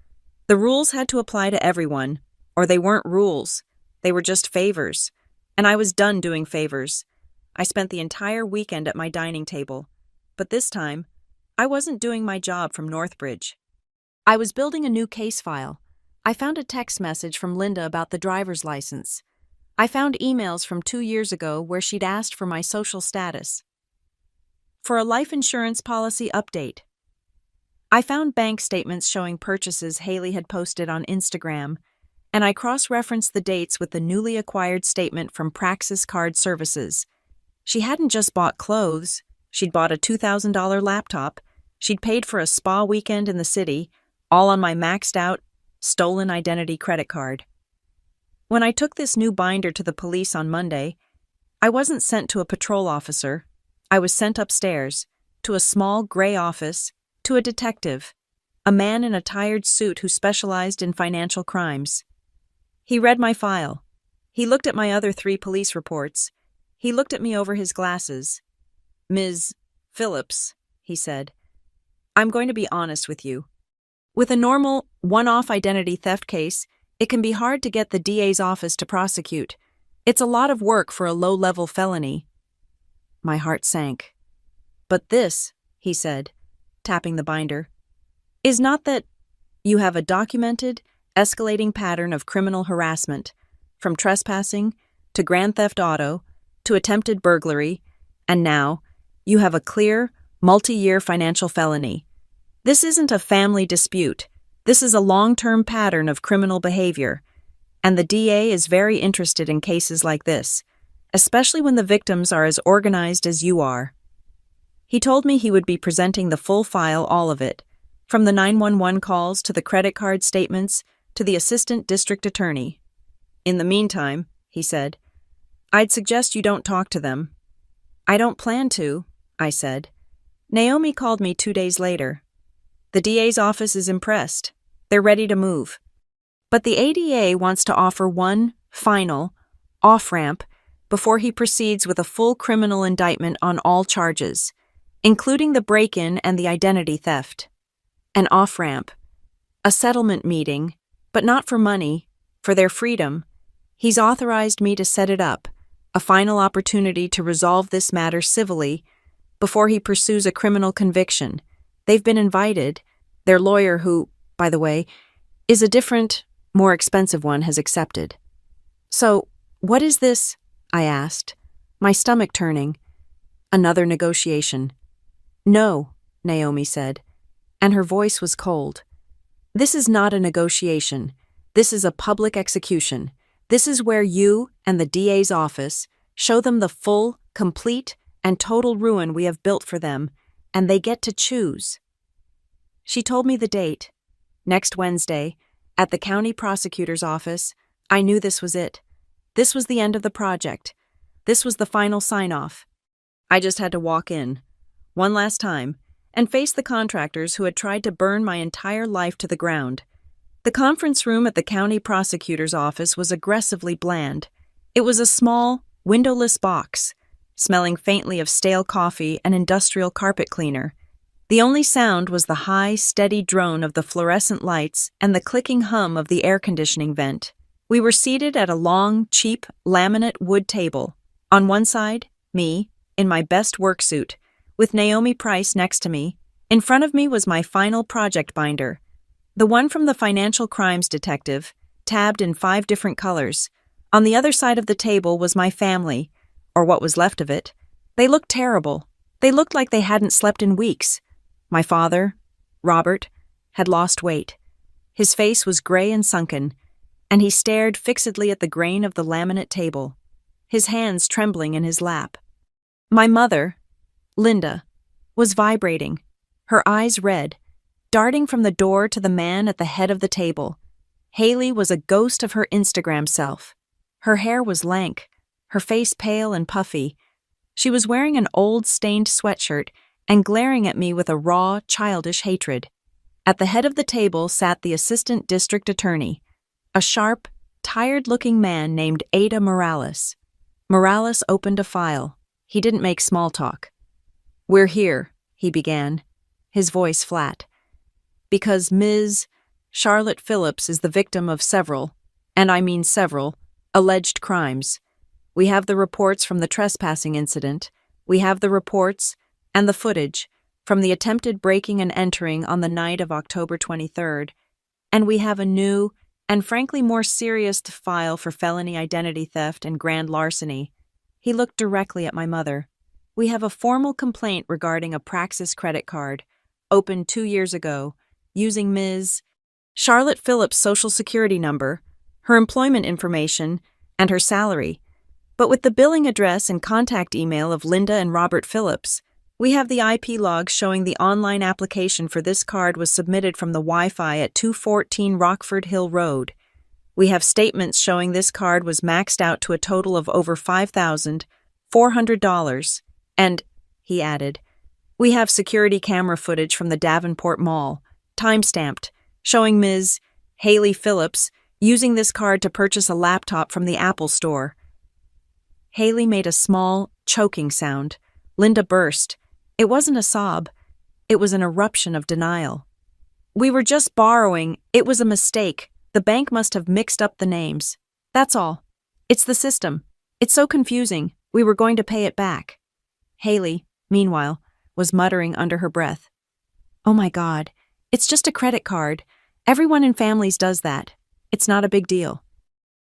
The rules had to apply to everyone, or they weren't rules. They were just favors. And I was done doing favors. I spent the entire weekend at my dining table. But this time, I wasn't doing my job from Northbridge. I was building a new case file. I found a text message from Linda about the driver's license. I found emails from 2 years ago where she'd asked for my social status. For a life insurance policy update. I found bank statements showing purchases Haley had posted on Instagram, and I cross-referenced the dates with the newly acquired statement from Praxis Card Services. She hadn't just bought clothes, she'd bought a $2,000 laptop, she'd paid for a spa weekend in the city, all on my maxed-out, stolen identity credit card. When I took this new binder to the police on Monday, I wasn't sent to a patrol officer. I was sent upstairs, to a small gray office, to a detective, a man in a tired suit who specialized in financial crimes. He read my file. He looked at my other 3 police reports. He looked at me over his glasses. "Ms. Phillips," he said, "I'm going to be honest with you. With a normal, one-off identity theft case, it can be hard to get the DA's office to prosecute. It's a lot of work for a low-level felony." My heart sank. "But this," he said, tapping the binder, "is not that you have a documented, escalating pattern of criminal harassment, from trespassing to grand theft auto to attempted burglary, and now you have a clear, multi-year financial felony. This isn't a family dispute. This is a long-term pattern of criminal behavior, and the DA is very interested in cases like this, especially when the victims are as organized as you are." He told me he would be presenting the full file, all of it, from the 911 calls to the credit card statements to the assistant district attorney. "In the meantime," he said, "I'd suggest you don't talk to them." "I don't plan to," I said. Naomi called me 2 days later. "The DA's office is impressed. They're ready to move. But the ADA wants to offer one final off-ramp before he proceeds with a full criminal indictment on all charges, including the break-in and the identity theft. An off-ramp, a settlement meeting, but not for money, for their freedom. He's authorized me to set it up, a final opportunity to resolve this matter civilly before he pursues a criminal conviction. They've been invited. Their lawyer, who, by the way, is a different, more expensive one, has accepted." "So, what is this?" I asked, my stomach turning. "Another negotiation." "No," Naomi said, and her voice was cold. "This is not a negotiation. This is a public execution. This is where you and the DA's office show them the full, complete, and total ruin we have built for them, and they get to choose." She told me the date. Next Wednesday, at the county prosecutor's office. I knew this was it. This was the end of the project. This was the final sign-off. I just had to walk in, one last time, and face the contractors who had tried to burn my entire life to the ground. The conference room at the county prosecutor's office was aggressively bland. It was a small, windowless box, smelling faintly of stale coffee and industrial carpet cleaner. The only sound was the high, steady drone of the fluorescent lights and the clicking hum of the air conditioning vent. We were seated at a long, cheap, laminate wood table. On one side, me, in my best work suit, with Naomi Price next to me. In front of me was my final project binder, the one from the financial crimes detective, tabbed in 5 different colors. On the other side of the table was my family, or what was left of it. They looked terrible. They looked like they hadn't slept in weeks. My father, Robert, had lost weight. His face was gray and sunken, and he stared fixedly at the grain of the laminate table, his hands trembling in his lap. My mother, Linda, was vibrating, her eyes red, darting from the door to the man at the head of the table. Haley was a ghost of her Instagram self. Her hair was lank, her face pale and puffy. She was wearing an old, stained sweatshirt and glaring at me with a raw, childish hatred. At the head of the table sat the assistant district attorney, a sharp, tired-looking man named Ada Morales. Morales opened a file. He didn't make small talk. "We're here," he began, his voice flat, "because Ms. Charlotte Phillips is the victim of several, and I mean several, alleged crimes. We have the reports from the trespassing incident. We have the reports and the footage from the attempted breaking and entering on the night of October 23rd, and we have a new and frankly more serious file for felony identity theft and grand larceny." He looked directly at my mother. "We have a formal complaint regarding a Praxis credit card, opened 2 years ago, using Ms. Charlotte Phillips' social security number, her employment information, and her salary. But with the billing address and contact email of Linda and Robert Phillips, we have the IP logs showing the online application for this card was submitted from the Wi-Fi at 214 Rockford Hill Road. We have statements showing this card was maxed out to a total of over $5,400. And, he added, we have security camera footage from the Davenport Mall, time-stamped, showing Ms. Haley Phillips using this card to purchase a laptop from the Apple Store. Haley made a small, choking sound. Linda burst. It wasn't a sob. It was an eruption of denial. We were just borrowing. It was a mistake. The bank must have mixed up the names. That's all. It's the system. It's so confusing. We were going to pay it back. Haley, meanwhile, was muttering under her breath. Oh my God. It's just a credit card. Everyone in families does that. It's not a big deal.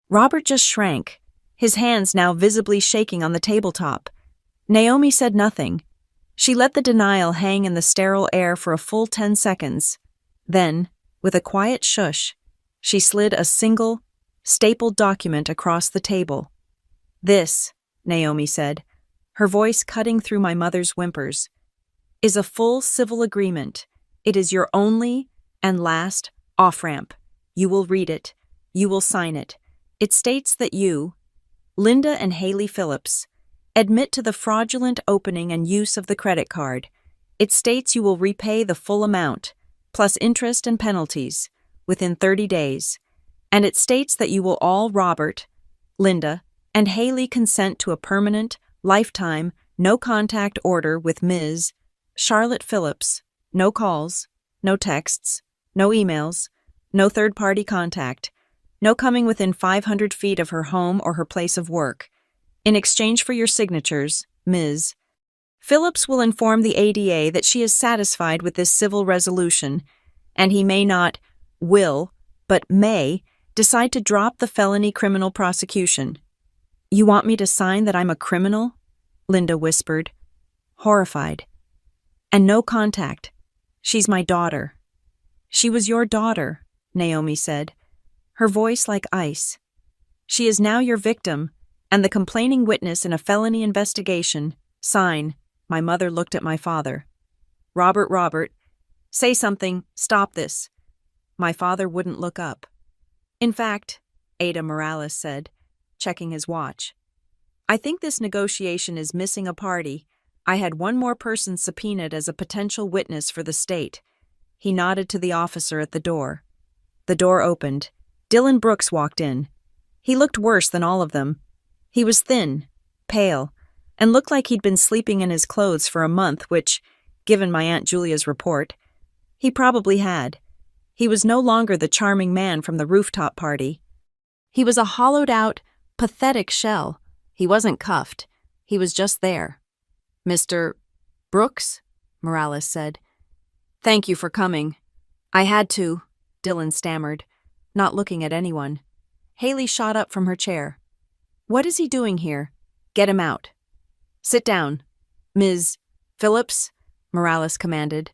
Robert just shrank, his hands now visibly shaking on the tabletop. Naomi said nothing. She let the denial hang in the sterile air for a full 10 seconds. Then, with a quiet shush, she slid a single, stapled document across the table. This, Naomi said, her voice cutting through my mother's whimpers, is a full civil agreement. It is your only and last off-ramp. You will read it. You will sign it. It states that you, Linda and Haley Phillips, admit to the fraudulent opening and use of the credit card. It states you will repay the full amount, plus interest and penalties, within 30 days. And it states that you will all Robert, Linda, and Haley consent to a permanent, lifetime, no-contact order with Ms. Charlotte Phillips. No calls, no texts, no emails, no third-party contact, no coming within 500 feet of her home or her place of work. In exchange for your signatures, Ms. Phillips will inform the ADA that she is satisfied with this civil resolution, and he may not, will, but may, decide to drop the felony criminal prosecution. You want me to sign that I'm a criminal? Linda whispered, horrified. And no contact. She's my daughter. She was your daughter, Naomi said, her voice like ice. She is now your victim, and the complaining witness in a felony investigation. Sign. My mother looked at my father. Robert, say something, stop this. My father wouldn't look up. In fact, Ada Morales said, checking his watch, I think this negotiation is missing a party. I had one more person subpoenaed as a potential witness for the state. He nodded to the officer at the door. The door opened. Dylan Brooks walked in. He looked worse than all of them. He was thin, pale, and looked like he'd been sleeping in his clothes for a month, which, given my Aunt Julia's report, he probably had. He was no longer the charming man from the rooftop party. He was a hollowed-out, pathetic shell. He wasn't cuffed. He was just there. Mr. Brooks? Morales said. Thank you for coming. I had to, Dylan stammered, not looking at anyone. Haley shot up from her chair. What is he doing here? Get him out. Sit down. Ms. Phillips, Morales commanded.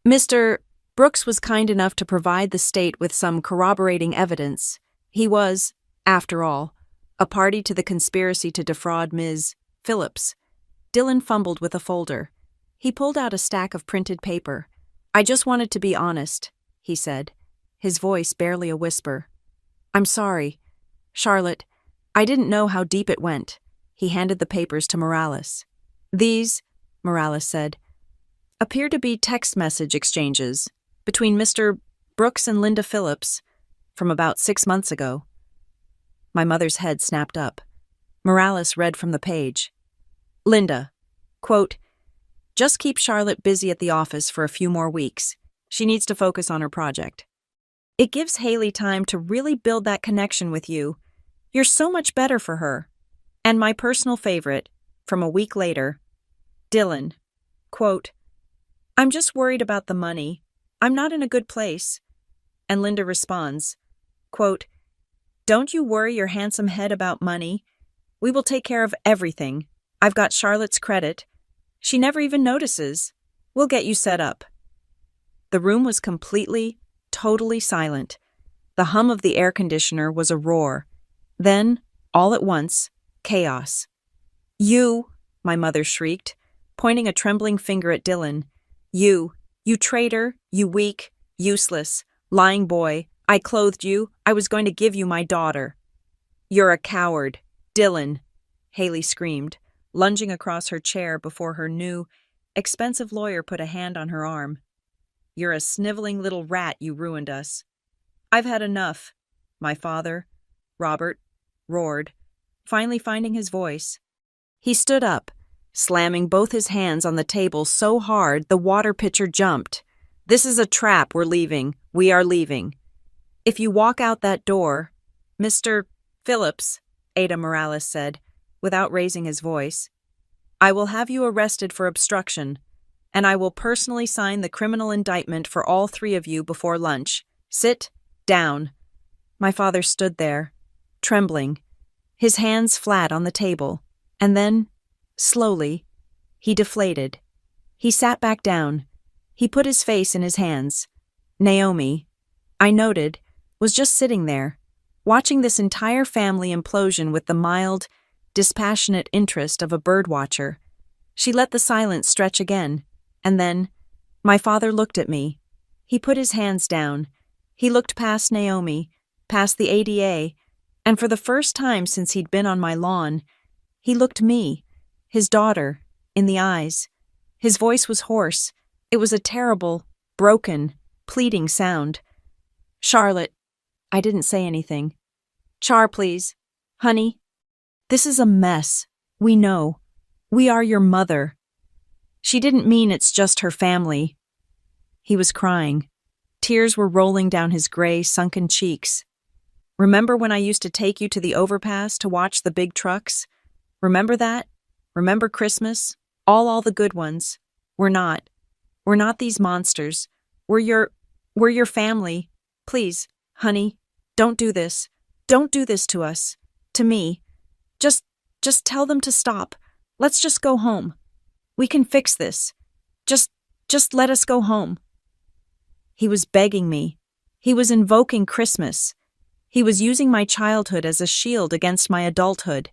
Mr. Brooks was kind enough to provide the state with some corroborating evidence. He was, after all, a party to the conspiracy to defraud Ms. Phillips. Dylan fumbled with a folder. He pulled out a stack of printed paper. I just wanted to be honest, he said, his voice barely a whisper. I'm sorry. Charlotte, I didn't know how deep it went. He handed the papers to Morales. These, Morales said, appear to be text message exchanges between Mr. Brooks and Linda Phillips from about 6 months ago. My mother's head snapped up. Morales read from the page. Linda, quote, just keep Charlotte busy at the office for a few more weeks. She needs to focus on her project. It gives Haley time to really build that connection with you. You're so much better for her. And my personal favorite, from a week later, Dylan, quote, I'm just worried about the money. I'm not in a good place. And Linda responds, quote, don't you worry your handsome head about money. We will take care of everything. I've got Charlotte's credit. She never even notices. We'll get you set up. The room was completely, totally silent. The hum of the air conditioner was a roar. Then, all at once, chaos. "You," my mother shrieked, pointing a trembling finger at Dylan. You traitor, you weak, useless, lying boy. I clothed you. I was going to give you my daughter." "You're a coward, Dylan," Haley screamed, lunging across her chair before her new, expensive lawyer put a hand on her arm. "You're a sniveling little rat, you ruined us." "I've had enough," my father, Robert, roared, finally finding his voice. He stood up, slamming both his hands on the table so hard the water pitcher jumped. "This is a trap, we're leaving. We are leaving. If you walk out that door, Mr. Phillips," Ada Morales said, without raising his voice, "I will have you arrested for obstruction, and I will personally sign the criminal indictment for all three of you before lunch. Sit down." My father stood there, trembling, his hands flat on the table, and then, slowly, he deflated. He sat back down. He put his face in his hands. Naomi, I noted, was just sitting there, watching this entire family implosion with the mild, dispassionate interest of a birdwatcher. She let the silence stretch again, and then, my father looked at me. He put his hands down. He looked past Naomi, past the ADA, and for the first time since he'd been on my lawn, he looked me, his daughter, in the eyes. His voice was hoarse. It was a terrible, broken, pleading sound. "Charlotte," I didn't say anything. "Char, please. Honey, this is a mess. We know. We are your mother." She didn't mean it's just her family. He was crying. Tears were rolling down his gray, sunken cheeks. "Remember when I used to take you to the overpass to watch the big trucks? Remember that? Remember Christmas? All the good ones. We're not these monsters. We're your family. Please, honey, don't do this. Don't do this to us. To me. Just tell them to stop. Let's just go home. We can fix this. Just let us go home." He was begging me. He was invoking Christmas. He was using my childhood as a shield against my adulthood.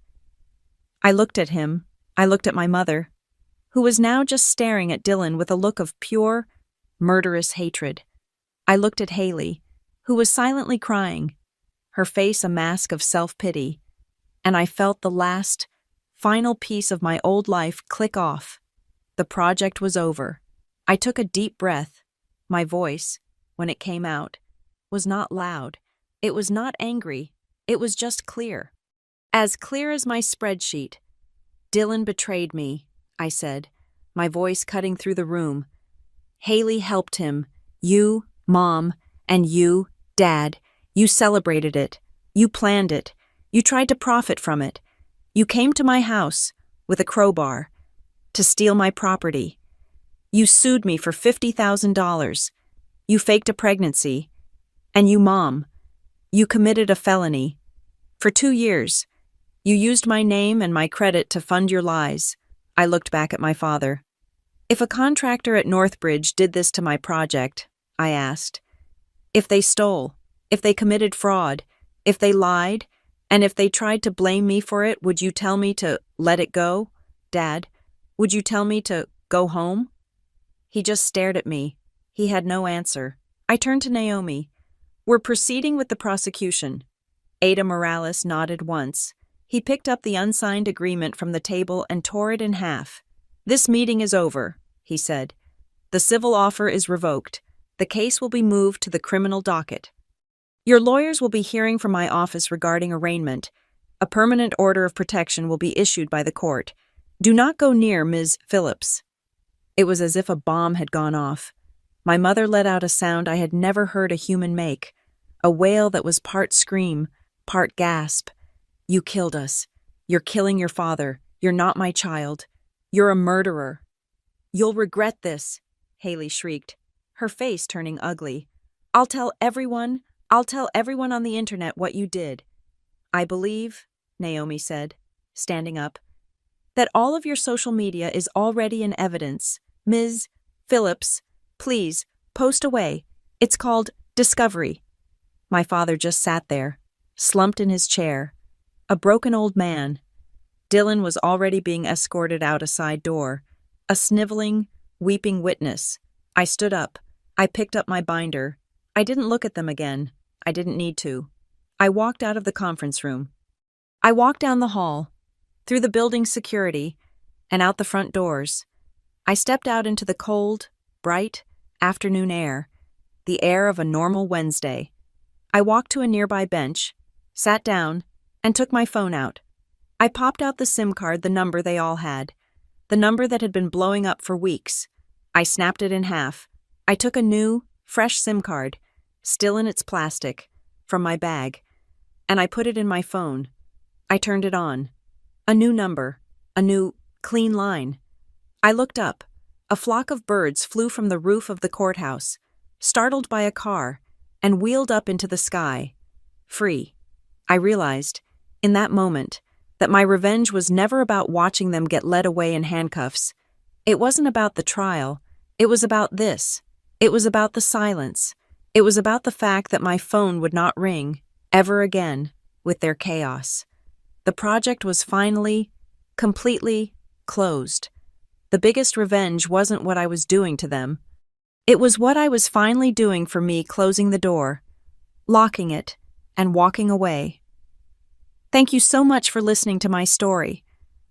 I looked at him. I looked at my mother, who was now just staring at Dylan with a look of pure, murderous hatred. I looked at Haley, who was silently crying, her face a mask of self-pity, and I felt the last, final piece of my old life click off. The project was over. I took a deep breath. My voice, when it came out, was not loud. It was not angry. It was just clear. As clear as my spreadsheet. "Dylan betrayed me," I said, my voice cutting through the room. "Haley helped him. You, Mom, and you, Dad. You celebrated it. You planned it. You tried to profit from it. You came to my house with a crowbar to steal my property. You sued me for $50,000. You faked a pregnancy. And you, Mom, you committed a felony. For 2 years, you used my name and my credit to fund your lies." I looked back at my father. "If a contractor at Northbridge did this to my project," I asked, "if they stole, if they committed fraud, if they lied, and if they tried to blame me for it, would you tell me to let it go? Dad, would you tell me to go home?" He just stared at me. He had no answer. I turned to Naomi. "We're proceeding with the prosecution." Ada Morales nodded once. He picked up the unsigned agreement from the table and tore it in half. "This meeting is over," he said. "The civil offer is revoked. The case will be moved to the criminal docket. Your lawyers will be hearing from my office regarding arraignment. A permanent order of protection will be issued by the court. Do not go near Ms. Phillips." It was as if a bomb had gone off. My mother let out a sound I had never heard a human make, a wail that was part scream, part gasp. "You killed us. You're killing your father. You're not my child. You're a murderer." "You'll regret this," Haley shrieked, her face turning ugly. I'll tell everyone on the internet what you did." "I believe," Naomi said, standing up, "that all of your social media is already in evidence. Ms. Phillips, please, Post away. It's called Discovery. My father just sat there, slumped in his chair, a broken old man. Dylan was already being escorted out a side door, a sniveling, weeping witness. I stood up. I picked up my binder. I didn't look at them again. I didn't need to. I walked out of the conference room. I walked down the hall, through the building's security, and out the front doors. I stepped out into the cold, bright, afternoon air, the air of a normal Wednesday. I walked to a nearby bench, sat down, and took my phone out. I popped out the SIM card, the number they all had, the number that had been blowing up for weeks. I snapped it in half. I took a new, fresh SIM card, still in its plastic, from my bag, and I put it in my phone. I turned it on. A new number, a new, clean line. I looked up. A flock of birds flew from the roof of the courthouse, startled by a car, and wheeled up into the sky. Free. I realized, in that moment, that my revenge was never about watching them get led away in handcuffs. It wasn't about the trial. It was about this. It was about the silence. It was about the fact that my phone would not ring, ever again, with their chaos. The project was finally, completely, closed. The biggest revenge wasn't what I was doing to them. It was what I was finally doing for me, closing the door, locking it, and walking away. Thank you so much for listening to my story.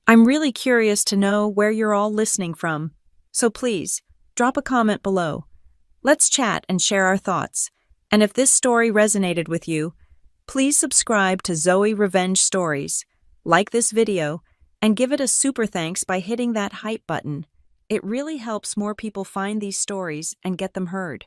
I'm really curious to know where you're all listening from, so please, drop a comment below. Let's chat and share our thoughts. And if this story resonated with you, please subscribe to Zoe Revenge Stories, like this video, and give it a super thanks by hitting that hype button. It really helps more people find these stories and get them heard.